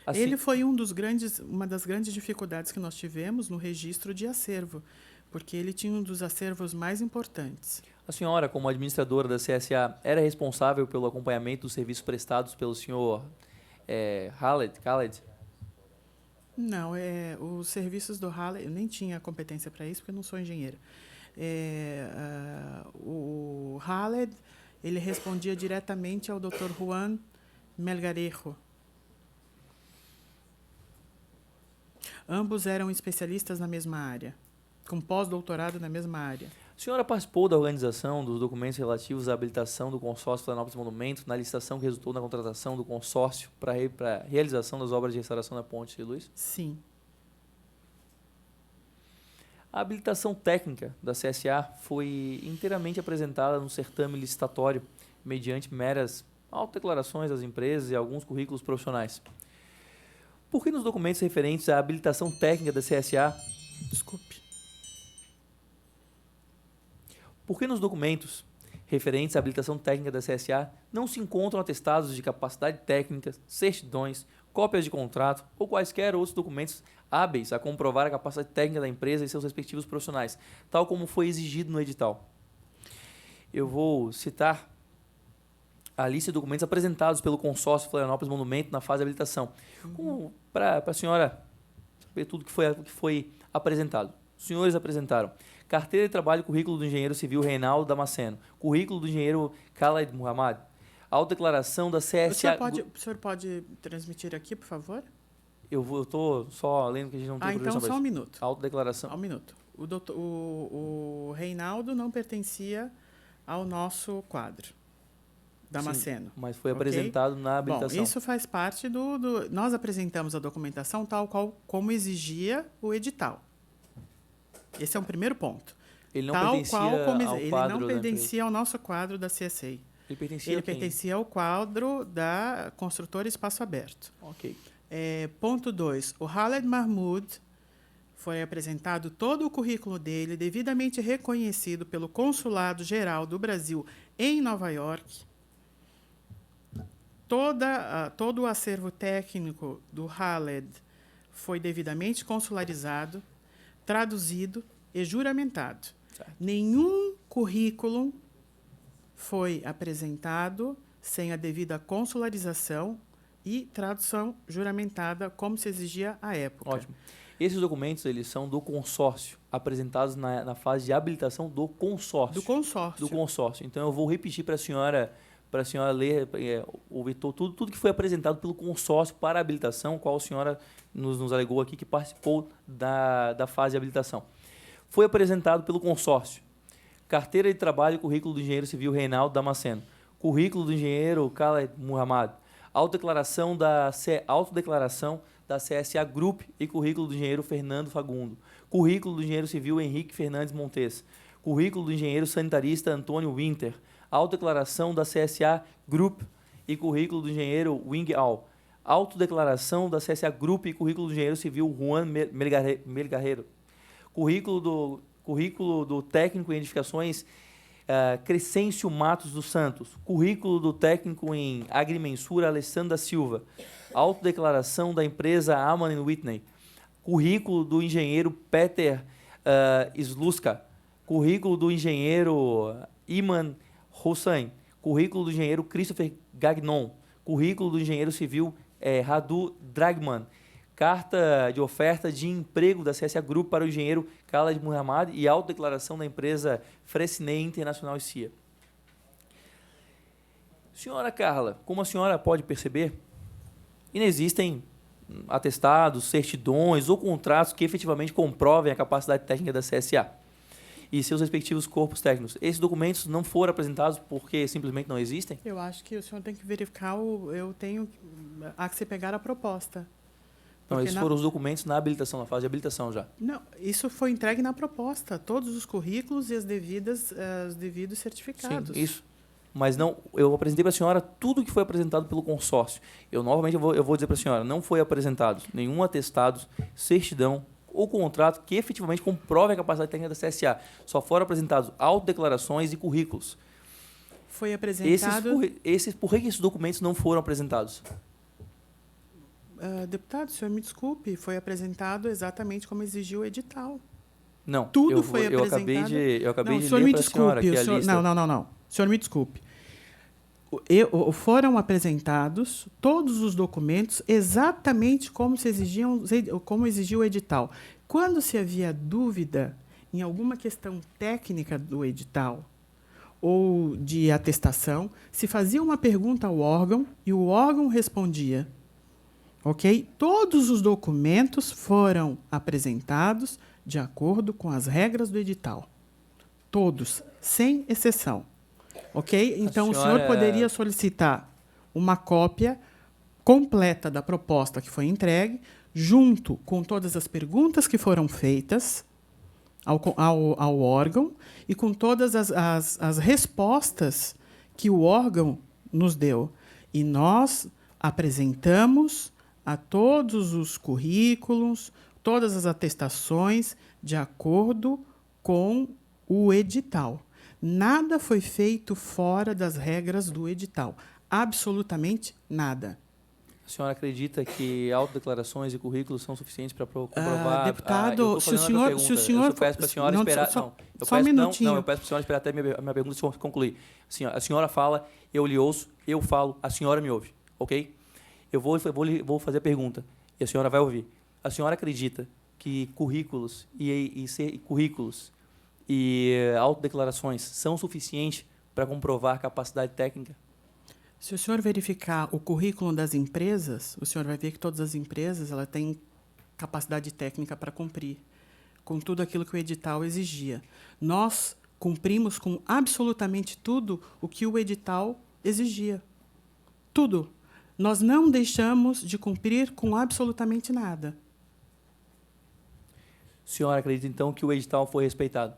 Assim, Ele foi uma das grandes dificuldades que nós tivemos no registro de acervo, porque ele tinha um dos acervos mais importantes. a senhora, como administradora da CSA, era responsável pelo acompanhamento dos serviços prestados pelo senhor Khaled? Não, os serviços do Khaled, eu nem tinha competência para isso, porque eu não sou engenheira. O Khaled, ele respondia diretamente ao Dr. Juan Melgarejo. Ambos eram especialistas na mesma área, com pós-doutorado na mesma área. A senhora participou da organização dos documentos relativos à habilitação do consórcio Florianópolis Monumento na licitação que resultou na contratação do consórcio para a realização das obras de restauração da Ponte de Luz? Sim. A habilitação técnica da CSA foi inteiramente apresentada no certame licitatório, mediante meras autodeclarações das empresas e alguns currículos profissionais. Por que nos documentos referentes à habilitação técnica da CSA... Desculpe. Por que nos documentos referentes à habilitação técnica da CSA não se encontram atestados de capacidade técnica, certidões, cópias de contrato ou quaisquer outros documentos hábeis a comprovar a capacidade técnica da empresa e seus respectivos profissionais, tal como foi exigido no edital? Eu vou citar a lista de documentos apresentados pelo consórcio Florianópolis Monumento na fase de habilitação, para a senhora saber tudo que foi apresentado. Os senhores apresentaram carteira de trabalho e currículo do engenheiro civil Reinaldo Damasceno, currículo do engenheiro Khaled Muhammad, autodeclaração da CSA... O senhor pode transmitir aqui, por favor? Eu estou só lendo que a gente não tem então só um minuto. Autodeclaração. Um minuto. O Reinaldo não pertencia ao nosso quadro, Damasceno. Sim, mas foi apresentado na habilitação. Bom, isso faz parte Nós apresentamos a documentação tal qual como exigia o edital. Esse é um primeiro ponto. Ele não tal pertencia qual como ao ele quadro não da pertencia ao nosso quadro da CSA. Ele pertencia ao quadro da construtora Espaço Aberto. Ok. Ponto 2. O Khaled Mahmoud foi apresentado todo o currículo dele, devidamente reconhecido pelo Consulado Geral do Brasil em Nova York. Todo o acervo técnico do Khaled foi devidamente consularizado, traduzido e juramentado. Certo. Nenhum currículo foi apresentado sem a devida consularização e tradução juramentada, como se exigia à época. Ótimo. Esses documentos eles são do consórcio, apresentados na fase de habilitação do consórcio. Do consórcio. Então eu vou repetir para a senhora ler, ouvir tudo que foi apresentado pelo consórcio para a habilitação, qual a senhora nos alegou aqui que participou da fase de habilitação. Foi apresentado pelo consórcio carteira de trabalho e currículo do engenheiro civil Reinaldo Damasceno, currículo do engenheiro Khaled Muhammad, autodeclaração da CSA Group e currículo do engenheiro Fernando Fagundo, currículo do engenheiro civil Henrique Fernandes Montes, currículo do engenheiro sanitarista Antônio Winter, autodeclaração da CSA Group e currículo do engenheiro Wing Al, autodeclaração da CSA Group e currículo do engenheiro civil Juan Melgarejo, currículo do técnico em edificações Crescêncio Matos dos Santos, currículo do técnico em agrimensura Alessandro da Silva, autodeclaração da empresa Aman Whitney, currículo do engenheiro Peter Sluska, currículo do engenheiro Iman Hossein, currículo do engenheiro Christopher Gagnon, currículo do engenheiro civil Radu Dragman. Carta de oferta de emprego da CSA Group para o engenheiro Khaled Muhammad e autodeclaração da empresa Fresnay International CIA. Senhora Carla, como a senhora pode perceber, inexistem atestados, certidões ou contratos que efetivamente comprovem a capacidade técnica da CSA e seus respectivos corpos técnicos. Esses documentos não foram apresentados porque simplesmente não existem? Eu acho que o senhor tem que verificar, há que se pegar a proposta. Não, Porque esses foram os documentos na habilitação, na fase de habilitação já. Não, isso foi entregue na proposta, todos os currículos e os devidos certificados. Sim, isso. Mas não, eu apresentei para a senhora tudo que foi apresentado pelo consórcio. Novamente, eu vou dizer para a senhora, não foi apresentado nenhum atestado, certidão ou contrato que efetivamente comprove a capacidade técnica da CSA. Só foram apresentados autodeclarações e currículos. Foi apresentado... Por que esses documentos não foram apresentados? Deputado, o senhor me desculpe, foi apresentado exatamente como exigiu o edital. Não, Tudo foi apresentado. Eu acabei de senhor ler me para a senhora desculpe, que a lista... Não. O senhor me desculpe. Foram apresentados todos os documentos exatamente como exigiu o edital. Quando se havia dúvida em alguma questão técnica do edital ou de atestação, se fazia uma pergunta ao órgão e o órgão respondia. Ok? Todos os documentos foram apresentados de acordo com as regras do edital. Todos, sem exceção. Ok? Então, o senhor poderia solicitar uma cópia completa da proposta que foi entregue, junto com todas as perguntas que foram feitas ao órgão e com todas as respostas que o órgão nos deu. E nós apresentamos a todos os currículos, todas as atestações, de acordo com o edital. Nada foi feito fora das regras do edital. Absolutamente nada. A senhora acredita que autodeclarações e currículos são suficientes para comprovar... Deputado, se o senhor... Eu peço para a senhora esperar... Só um minutinho. Eu peço para a senhora esperar até a minha pergunta se concluir. A senhora fala, eu lhe ouço, eu falo, a senhora me ouve, ok? Eu vou fazer a pergunta e a senhora vai ouvir. A senhora acredita que currículos e autodeclarações são suficientes para comprovar capacidade técnica? Se o senhor verificar o currículo das empresas, o senhor vai ver que todas as empresas têm capacidade técnica para cumprir com tudo aquilo que o edital exigia. Nós cumprimos com absolutamente tudo o que o edital exigia. Tudo. Nós não deixamos de cumprir com absolutamente nada. A senhora acredita, então, que o edital foi respeitado?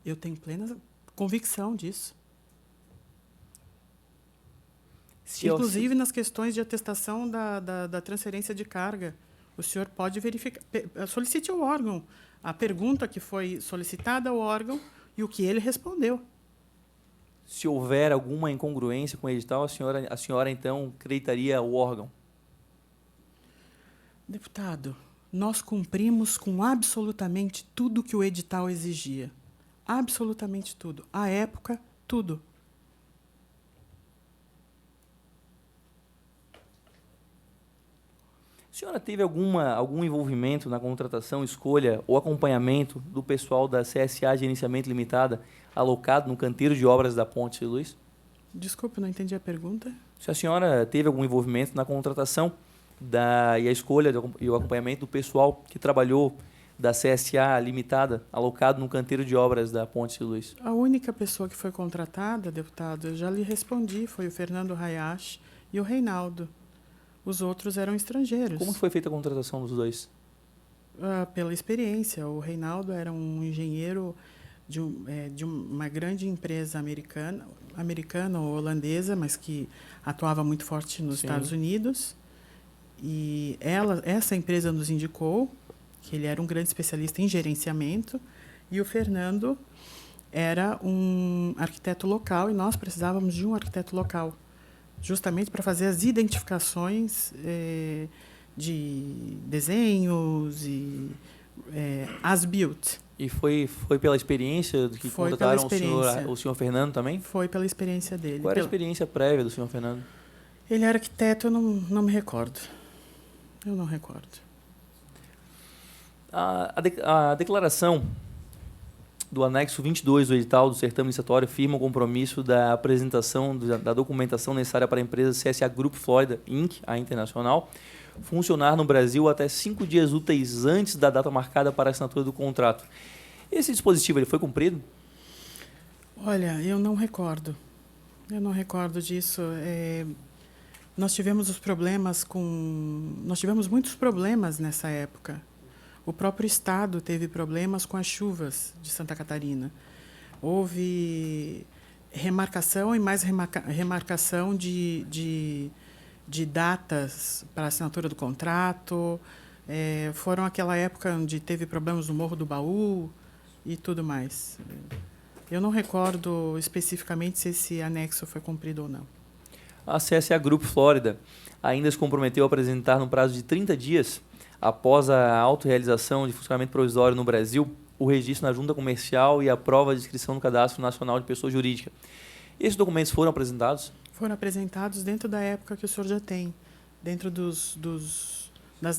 Eu tenho plena convicção disso. Inclusive, nas questões de atestação da transferência de carga, o senhor pode verificar, solicite ao órgão a pergunta que foi solicitada ao órgão e o que ele respondeu. Se houver alguma incongruência com o edital, a senhora então acreditaria o órgão? Deputado, nós cumprimos com absolutamente tudo que o edital exigia. Absolutamente tudo. À época, tudo. A senhora teve algum envolvimento na contratação, escolha ou acompanhamento do pessoal da CSA Gerenciamento Limitada alocado no canteiro de obras da Ponte Luiz? Desculpe, não entendi a pergunta. Se a senhora teve algum envolvimento na contratação e a escolha e o acompanhamento do pessoal que trabalhou da CSA Limitada alocado no canteiro de obras da Ponte Luiz? A única pessoa que foi contratada, deputado, eu já lhe respondi, foi o Fernando Hayashi e o Reinaldo. Os outros eram estrangeiros. Como foi feita a contratação dos dois? Pela experiência. O Reinaldo era um engenheiro de uma grande empresa americana ou holandesa, mas que atuava muito forte nos Estados Unidos. E essa empresa nos indicou que ele era um grande especialista em gerenciamento, e o Fernando era um arquiteto local, e nós precisávamos de um arquiteto local, justamente para fazer as identificações de desenhos e as-built. E foi pela experiência do que contrataram o senhor Fernando também? Foi pela experiência dele. Qual era a experiência prévia do senhor Fernando? Ele era arquiteto, eu não me recordo. Eu não recordo. A declaração do anexo 22 do edital do certame licitatório firma o compromisso da apresentação da documentação necessária para a empresa CSA Group Florida Inc., a internacional, funcionar no Brasil até 5 dias úteis antes da data marcada para a assinatura do contrato. Esse dispositivo ele foi cumprido? Olha, eu não recordo. Eu não recordo disso. Nós tivemos muitos problemas nessa época. O próprio Estado teve problemas com as chuvas de Santa Catarina. Houve remarcação e mais remarcação de datas para a assinatura do contrato. Foram aquela época onde teve problemas no Morro do Baú e tudo mais. Eu não recordo especificamente se esse anexo foi cumprido ou não. A CSA Group Florida ainda se comprometeu a apresentar no prazo de 30 dias, após a autorrealização de funcionamento provisório no Brasil, o registro na Junta Comercial e a prova de inscrição no Cadastro Nacional de Pessoa Jurídica. Esses documentos foram apresentados? Foram apresentados dentro da época que o senhor já tem, dentro das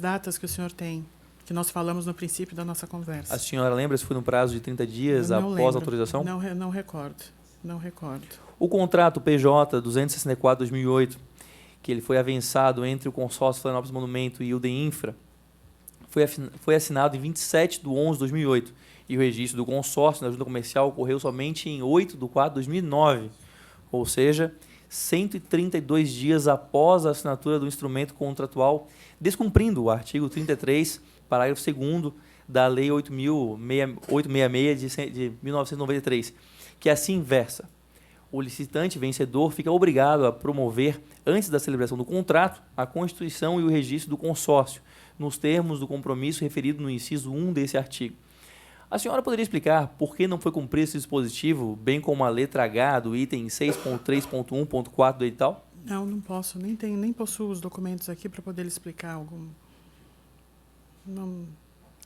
datas que o senhor tem, que nós falamos no princípio da nossa conversa. A senhora lembra se foi no prazo de 30 dias após a autorização? Não recordo. Não recordo. O contrato PJ 264/2008, que ele foi avançado entre o consórcio Florianópolis Monumento e o DEINFRA, foi assinado em 27/11/2008 e o registro do consórcio na Junta Comercial ocorreu somente em 8/4/2009, ou seja, 132 dias após a assinatura do instrumento contratual, descumprindo o artigo 33, parágrafo 2º da Lei 8.666 de 1993, que assim versa: o licitante vencedor fica obrigado a promover, antes da celebração do contrato, a constituição e o registro do consórcio, nos termos do compromisso referido no inciso 1 desse artigo. A senhora poderia explicar por que não foi cumprido esse dispositivo, bem como a letra H do item 6.3.1.4 do edital? Não posso. Nem possuo os documentos aqui para poder lhe explicar algum. Não.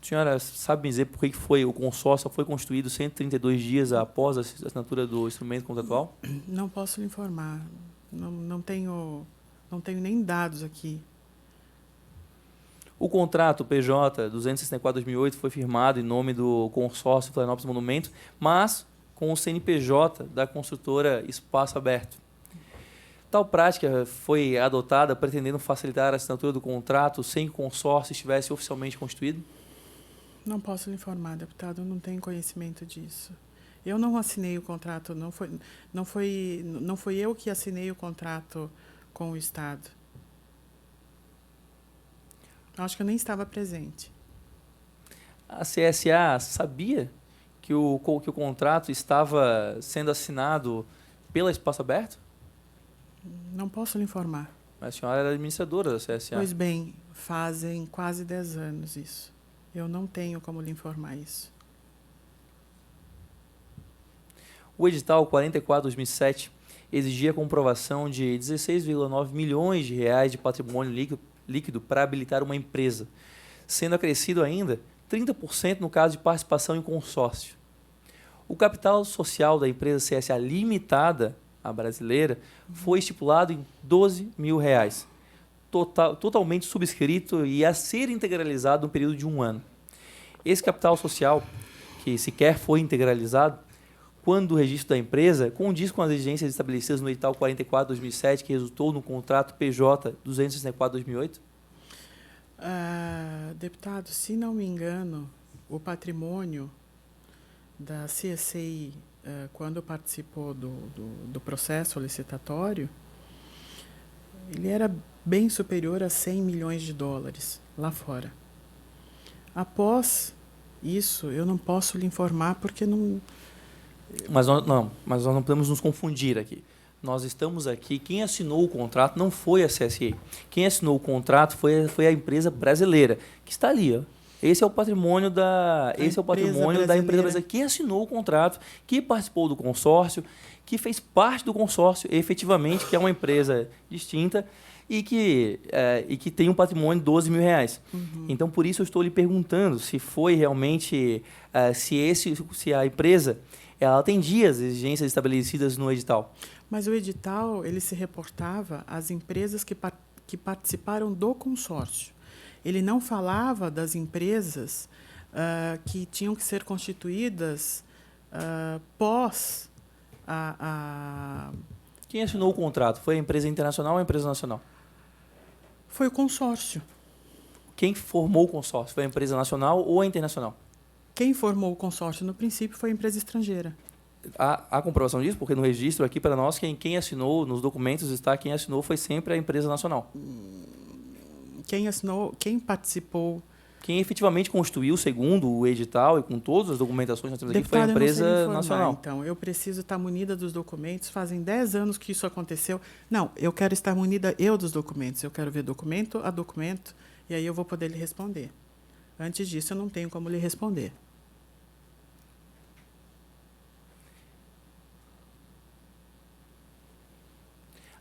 A senhora sabe me dizer por que o consórcio foi constituído 132 dias após a assinatura do instrumento contratual? Não posso lhe informar. Não tenho nem dados aqui. O contrato PJ 264/2008 foi firmado em nome do consórcio Florianópolis Monumento, mas com o CNPJ da construtora Espaço Aberto. Tal prática foi adotada pretendendo facilitar a assinatura do contrato sem que o consórcio estivesse oficialmente constituído? Não posso lhe informar, deputado, eu não tenho conhecimento disso. Eu não assinei o contrato, não foi eu que assinei o contrato com o Estado. Acho que eu nem estava presente. A CSA sabia que o contrato estava sendo assinado pela Espaço Aberto? Não posso lhe informar. Mas a senhora era administradora da CSA. Pois bem, fazem quase 10 anos isso. Eu não tenho como lhe informar isso. O edital 44/2007 exigia a comprovação de 16,9 milhões de reais de patrimônio líquido para habilitar uma empresa, sendo acrescido ainda 30% no caso de participação em consórcio. O capital social da empresa CSA Limitada, a brasileira, foi estipulado em R$12 mil, totalmente subscrito e a ser integralizado no período de 1 ano. Esse capital social, que sequer foi integralizado, quando o registro da empresa condiz com as exigências estabelecidas no edital 44/2007, que resultou no contrato PJ 264/2008? Deputado, se não me engano, o patrimônio da CSI, quando participou do processo licitatório, ele era bem superior a 100 milhões de dólares lá fora. Após isso, eu não posso lhe informar porque não... Mas nós não podemos nos confundir aqui. Nós estamos aqui, quem assinou o contrato não foi a CSA. Quem assinou o contrato foi a empresa brasileira, que está ali. Ó. Esse é o patrimônio da empresa brasileira. Quem assinou o contrato, que participou do consórcio, que fez parte do consórcio, efetivamente, que é uma empresa distinta, e que tem um patrimônio de 12 mil reais. Então, por isso eu estou lhe perguntando se foi realmente, se a empresa ela atendia as exigências estabelecidas no edital. Mas o edital ele se reportava às empresas que participaram do consórcio. Ele não falava das empresas que tinham que ser constituídas pós a... Quem assinou o contrato? Foi a empresa internacional ou a empresa nacional? Foi o consórcio. Quem formou o consórcio? Foi a empresa nacional ou a internacional? Quem formou o consórcio, no princípio, foi a empresa estrangeira. Há comprovação disso? Porque no registro aqui para nós, quem assinou, nos documentos está, quem assinou foi sempre a empresa nacional. Quem assinou, quem participou... Quem efetivamente constituiu, segundo o edital e com todas as documentações que nós temos aqui, foi a empresa nacional. Então, eu preciso estar munida dos documentos. Fazem 10 anos que isso aconteceu. Não, eu quero estar munida dos documentos. Eu quero ver documento a documento e aí eu vou poder lhe responder. Antes disso, eu não tenho como lhe responder.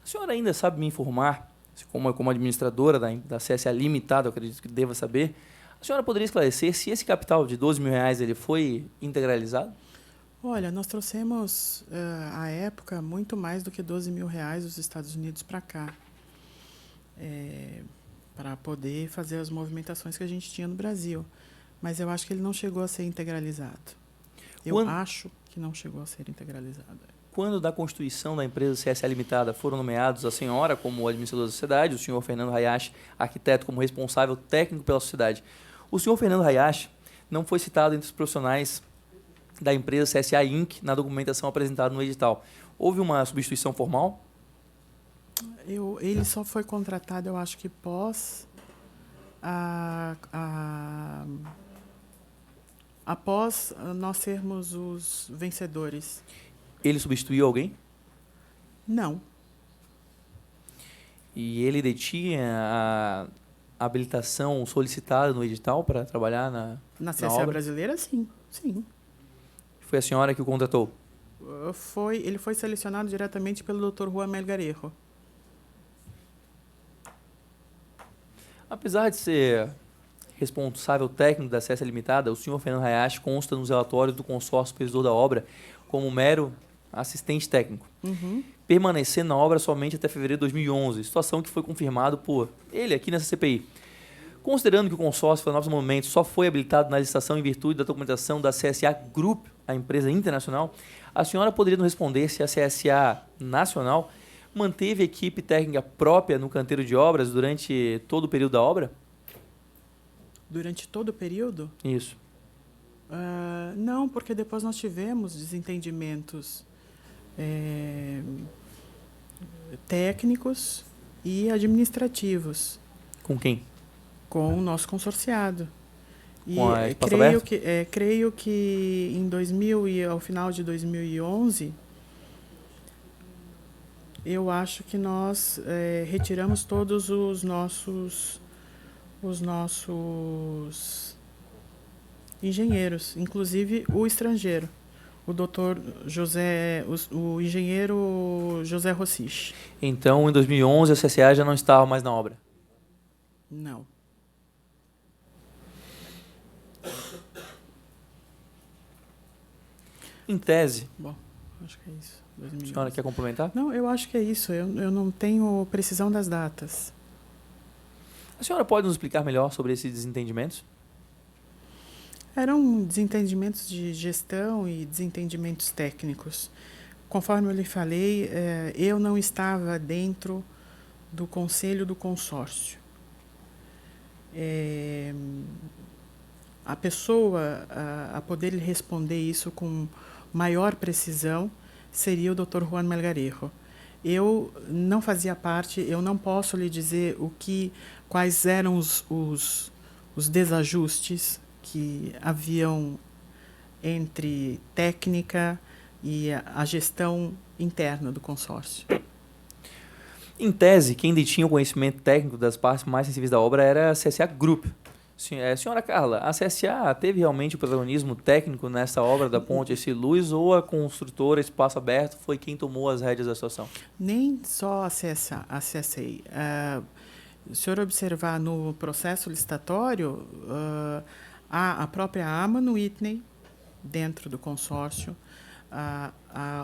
A senhora ainda sabe me informar, como administradora da CSA Limitada, eu acredito que deva saber, a senhora poderia esclarecer se esse capital de 12 mil reais ele foi integralizado? Olha, nós trouxemos, à época, muito mais do que 12 mil reais dos Estados Unidos para cá, para poder fazer as movimentações que a gente tinha no Brasil. Mas eu acho que ele não chegou a ser integralizado. Acho que não chegou a ser integralizado. Quando da constituição da empresa CSA Limitada foram nomeados a senhora como administradora da sociedade, o senhor Fernando Hayashi, arquiteto, como responsável técnico pela sociedade. O senhor Fernando Hayashi não foi citado entre os profissionais da empresa CSA Inc. na documentação apresentada no edital. Houve uma substituição formal? Ele só foi contratado, eu acho que após nós sermos os vencedores. Ele substituiu alguém? Não. E ele detinha a habilitação solicitada no edital para trabalhar na CSA obra? brasileira, sim. Sim. Foi a senhora que o contratou? Ele foi selecionado diretamente pelo Dr. Juan Melgarejo. Apesar de ser responsável técnico da CSA Limitada, o senhor Fernando Hayashi consta nos relatórios do consórcio supervisor da obra como mero assistente técnico, permanecendo na obra somente até fevereiro de 2011, situação que foi confirmada por ele aqui nessa CPI. Considerando que o consórcio Florianópolis Monumentos só foi habilitado na licitação em virtude da documentação da CSA Group, a empresa internacional, a senhora poderia nos responder se a CSA Nacional manteve equipe técnica própria no canteiro de obras durante todo o período da obra? Durante todo o período? Isso. Não, porque depois nós tivemos desentendimentos técnicos e administrativos. Com quem? Com o nosso consorciado. E com a Espaço Aberto? Creio que em 2000 e ao final de 2011, eu acho que nós retiramos todos os nossos engenheiros, inclusive o estrangeiro, o doutor José, o engenheiro José Rossich. Então, em 2011, a CSA já não estava mais na obra? Não. Em tese. Bom, acho que é isso. 2011. A senhora quer complementar? Não, eu acho que é isso. Eu não tenho precisão das datas. A senhora pode nos explicar melhor sobre esses desentendimentos? Eram desentendimentos de gestão e desentendimentos técnicos. Conforme eu lhe falei, eu não estava dentro do conselho do consórcio. A pessoa a poder lhe responder isso com maior precisão seria o Dr. Juan Melgarejo. Eu não fazia parte, eu não posso lhe dizer quais eram os desajustes que haviam entre técnica e a gestão interna do consórcio. Em tese, quem detinha o conhecimento técnico das partes mais sensíveis da obra era a CSA Group. Senhora Carla, a CSA teve realmente o protagonismo técnico nessa obra da ponte Ercílio-Luz ou a construtora Espaço Aberto foi quem tomou as rédeas da situação? Nem só a CSA. O senhor observar no processo licitatório, há a própria Amano Whitney dentro do consórcio,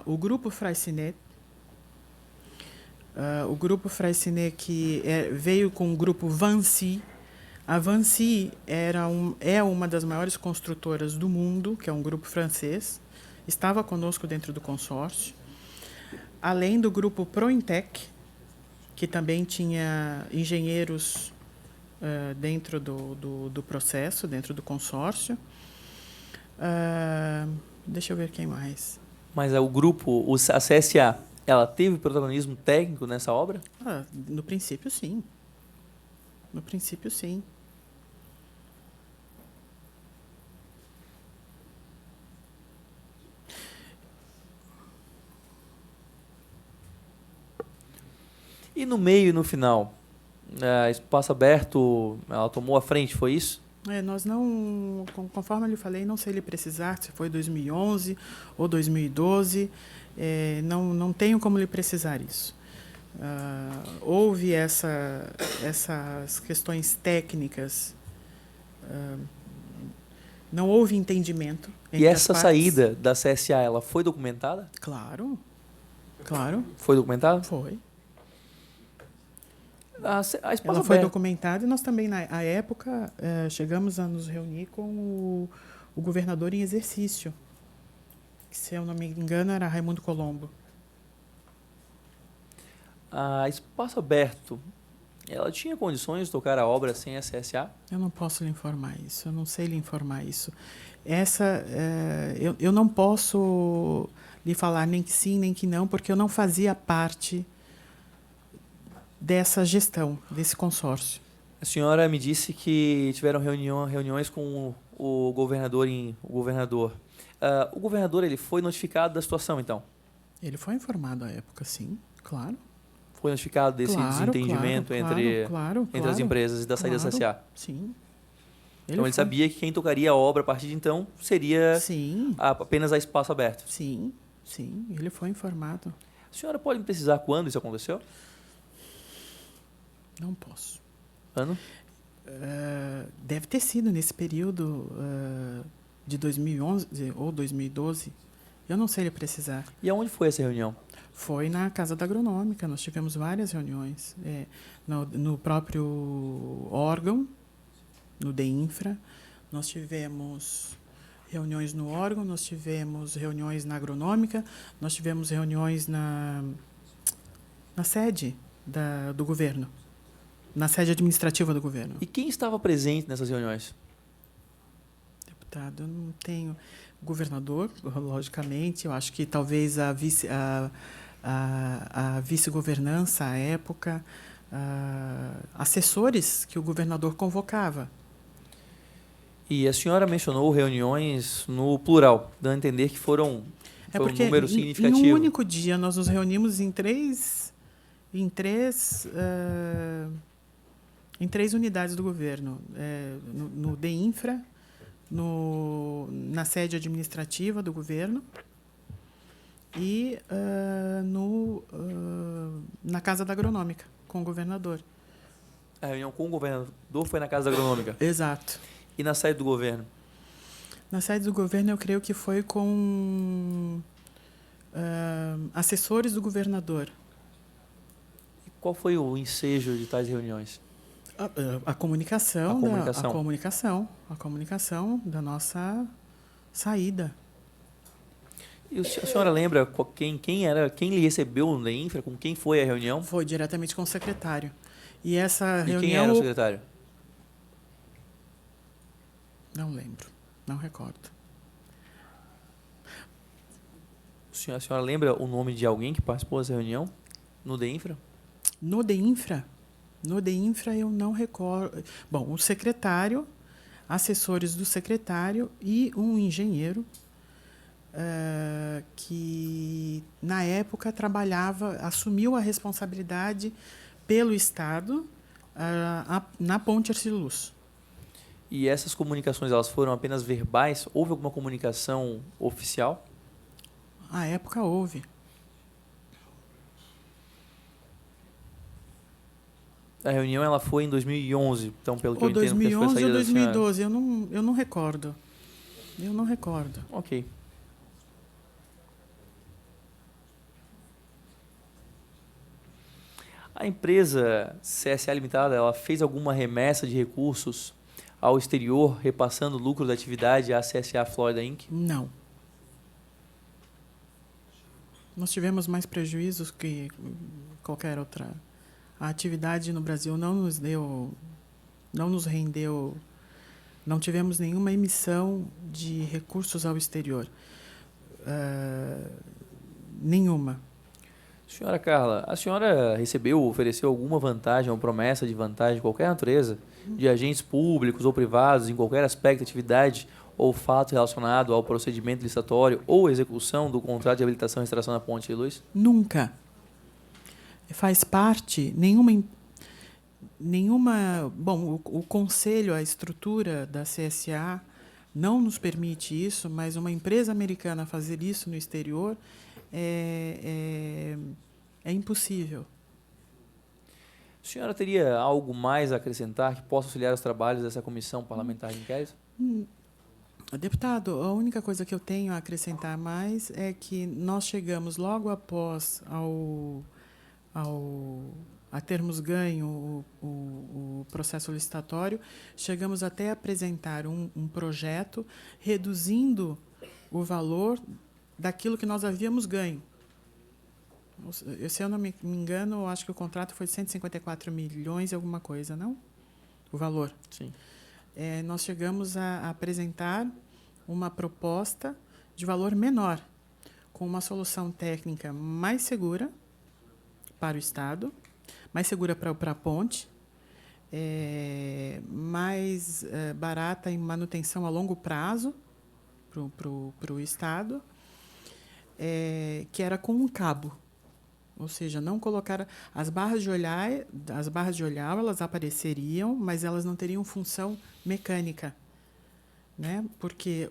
o Grupo Freycinet, que veio com o Grupo Vinci. A Vinci é uma das maiores construtoras do mundo, que é um grupo francês, estava conosco dentro do consórcio, além do Grupo Prointec, que também tinha engenheiros dentro do processo, dentro do consórcio. Deixa eu ver quem mais. Mas a CSA, ela teve protagonismo técnico nessa obra? No princípio, sim. No princípio, sim. E no meio e no final? Espaço Aberto, ela tomou a frente, foi isso? Nós não, conforme eu lhe falei, não sei lhe precisar se foi 2011 ou 2012, não tenho como lhe precisar isso. Houve essas questões técnicas, não houve entendimento entre E as essa partes. saída da CSA, ela foi documentada? Claro. Foi documentada? Foi. A Espaço Ela foi Aberto. documentada e nós também, na época, chegamos a nos reunir com o governador em exercício, que, se eu não me engano, era Raimundo Colombo. A Espaço Aberto, ela tinha condições de tocar a obra sem a CSA? Eu não posso lhe informar isso, eu não sei lhe informar isso. Eu não posso lhe falar nem que sim, nem que não, porque eu não fazia parte dessa gestão, desse consórcio. A senhora me disse que tiveram reuniões com o governador. O governador ele foi notificado da situação, então? Ele foi informado à época, sim, claro. Foi notificado desse desentendimento entre as empresas e da saída da CSA? Sim. Então ele sabia que quem tocaria a obra a partir de então seria sim. Apenas a Espaço Aberto? Sim, ele foi informado. A senhora pode me precisar quando isso aconteceu? Não posso. Ano? Deve ter sido nesse período de 2011 ou 2012. Eu não sei lhe precisar. E aonde foi essa reunião? Foi na Casa da Agronômica. Nós tivemos várias reuniões. No próprio órgão, no DEINFRA. Nós tivemos reuniões no órgão, nós tivemos reuniões na Agronômica, nós tivemos reuniões na sede do governo. Na sede administrativa do governo. E quem estava presente nessas reuniões? Deputado, eu não tenho. O governador, logicamente, eu acho que talvez a vice-governança à época, assessores que o governador convocava. E a senhora mencionou reuniões no plural, dando a entender que foi um número significativo. Em um único dia, nós nos reunimos em três unidades do governo, no DEINFRA, na sede administrativa do governo e na Casa da Agronômica, com o governador. A reunião com o governador foi na Casa da Agronômica? Exato. E na sede do governo? Na sede do governo, eu creio que foi com assessores do governador. E qual foi o ensejo de tais reuniões? A comunicação. A comunicação da nossa saída. E a senhora lembra quem lhe recebeu no DEINFRA, com quem foi a reunião? Foi diretamente com o secretário. E essa reunião... quem era o secretário? Não lembro, não recordo. A senhora lembra o nome de alguém que participou dessa reunião no DEINFRA? No DEINFRA eu não recordo. Bom, o secretário, assessores do secretário e um engenheiro que, na época, assumiu a responsabilidade pelo Estado na ponte Ercílio-Luz. E essas comunicações, elas foram apenas verbais? Houve alguma comunicação oficial? À época houve. A reunião ela foi em 2011, então pelo que Ou eu entendo, que foi a 2011 saída ou da senhora. 2012, eu não recordo. Eu não recordo. Ok. A empresa CSA Limitada, ela fez alguma remessa de recursos ao exterior, repassando o lucro da atividade à CSA Florida Inc? Não. Nós tivemos mais prejuízos que qualquer outra. A atividade no Brasil não nos rendeu, não tivemos nenhuma emissão de recursos ao exterior. Nenhuma. Senhora Carla, a senhora recebeu ou ofereceu alguma vantagem ou promessa de vantagem de qualquer natureza, de agentes públicos ou privados, em qualquer aspecto, atividade ou fato relacionado ao procedimento licitatório ou execução do contrato de habilitação e extração da ponte de luz? Nunca. Faz parte, bom, o conselho, a estrutura da CSA não nos permite isso, mas uma empresa americana fazer isso no exterior é impossível. A senhora teria algo mais a acrescentar que possa auxiliar os trabalhos dessa comissão parlamentar de inquérito? Deputado, a única coisa que eu tenho a acrescentar mais é que nós chegamos logo após a termos ganho o processo licitatório, chegamos até a apresentar um projeto reduzindo o valor daquilo que nós havíamos ganho. Se eu não me engano, eu acho que o contrato foi de 154 milhões e alguma coisa, não? O valor. Sim. Nós chegamos a apresentar uma proposta de valor menor, com uma solução técnica mais segura para o Estado, mais segura para a ponte, mais barata em manutenção a longo prazo para o Estado, que era com um cabo. Ou seja, não colocar as barras de olhar, elas apareceriam, mas elas não teriam função mecânica, né? Porque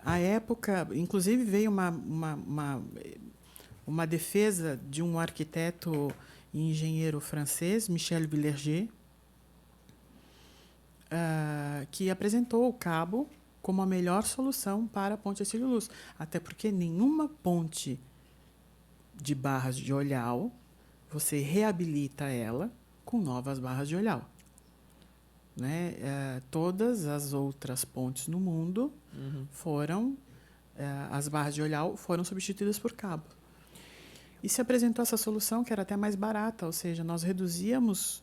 a época, inclusive veio uma defesa de um arquiteto e engenheiro francês, Michel Villerger, que apresentou o cabo como a melhor solução para a ponte Hercílio Luz. Até porque nenhuma ponte de barras de olhau, você reabilita ela com novas barras de olhau. Né? Todas as outras pontes no mundo as barras de olhau foram substituídas por cabo. E se apresentou essa solução que era até mais barata, ou seja, nós reduzíamos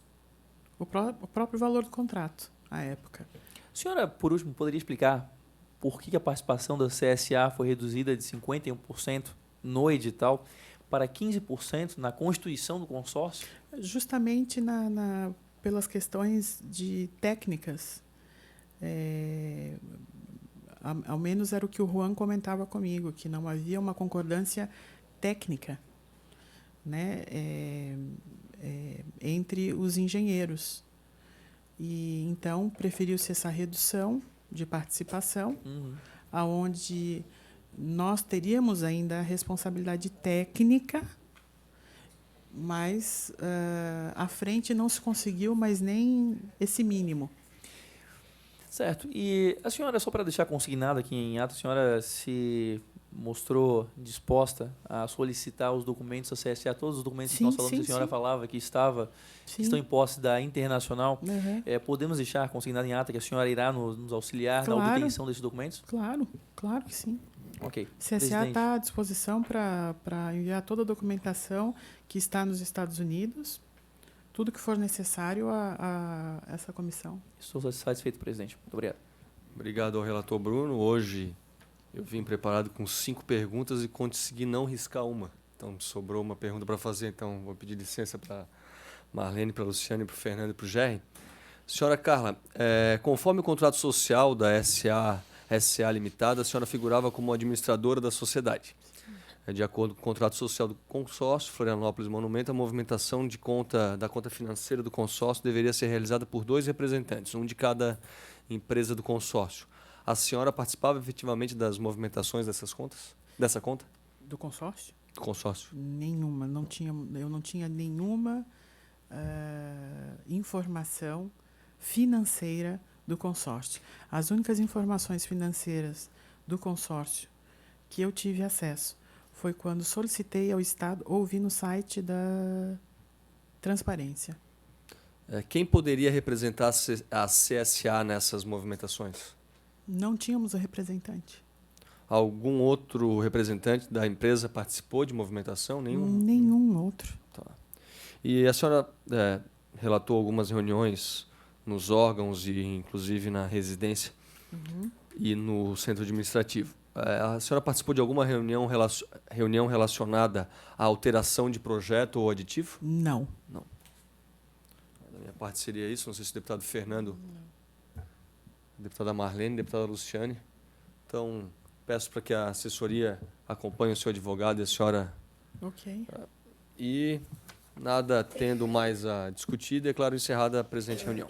o próprio valor do contrato à época. A senhora, por último, poderia explicar por que a participação da CSA foi reduzida de 51% no edital para 15% na constituição do consórcio? Justamente pelas questões de técnicas. Ao menos era o que o Juan comentava comigo, que não havia uma concordância técnica, né, entre os engenheiros. E então preferiu-se essa redução de participação, aonde nós teríamos ainda a responsabilidade técnica, mas à frente não se conseguiu mais nem esse mínimo. Certo. E a senhora, só para deixar consignado aqui em ato, a senhora se mostrou disposta a solicitar os documentos da CSA, todos os documentos que nós falamos, que a senhora falava que estão em posse da Internacional. Podemos deixar consignado em ata que a senhora irá nos auxiliar na obtenção desses documentos? Claro que sim. Ok. CSA está à disposição para enviar toda a documentação que está nos Estados Unidos, tudo que for necessário a essa comissão. Estou satisfeito, presidente. Muito obrigado. Obrigado ao relator Bruno. Hoje eu vim preparado com 5 perguntas e consegui não riscar uma. Então, sobrou uma pergunta para fazer. Então, vou pedir licença para Marlene, para Luciane, para o Fernando e para o Gerry. Senhora Carla, conforme o contrato social da SA Limitada, a senhora figurava como administradora da sociedade. de acordo com o contrato social do consórcio Florianópolis Monumento, a movimentação da conta financeira do consórcio deveria ser realizada por 2 representantes, um de cada empresa do consórcio. A senhora participava efetivamente das movimentações dessa conta? Do consórcio? Do consórcio? Nenhuma. Eu não tinha nenhuma informação financeira do consórcio. As únicas informações financeiras do consórcio que eu tive acesso foi quando solicitei ao Estado ou vi no site da Transparência. Quem poderia representar a CSA nessas movimentações? Não tínhamos o representante. Algum outro representante da empresa participou de movimentação? Nenhum? Nenhum outro. Tá. E a senhora relatou algumas reuniões nos órgãos e inclusive na residência e no centro administrativo. A senhora participou de alguma reunião relacionada à alteração de projeto ou aditivo? Não. Não. Da minha parte seria isso. Não sei se o deputado Fernando, a deputada Marlene, a deputada Luciane. Então, peço para que a assessoria acompanhe o seu advogado e a senhora. Ok. E nada tendo mais a discutir, declaro encerrada a presente reunião.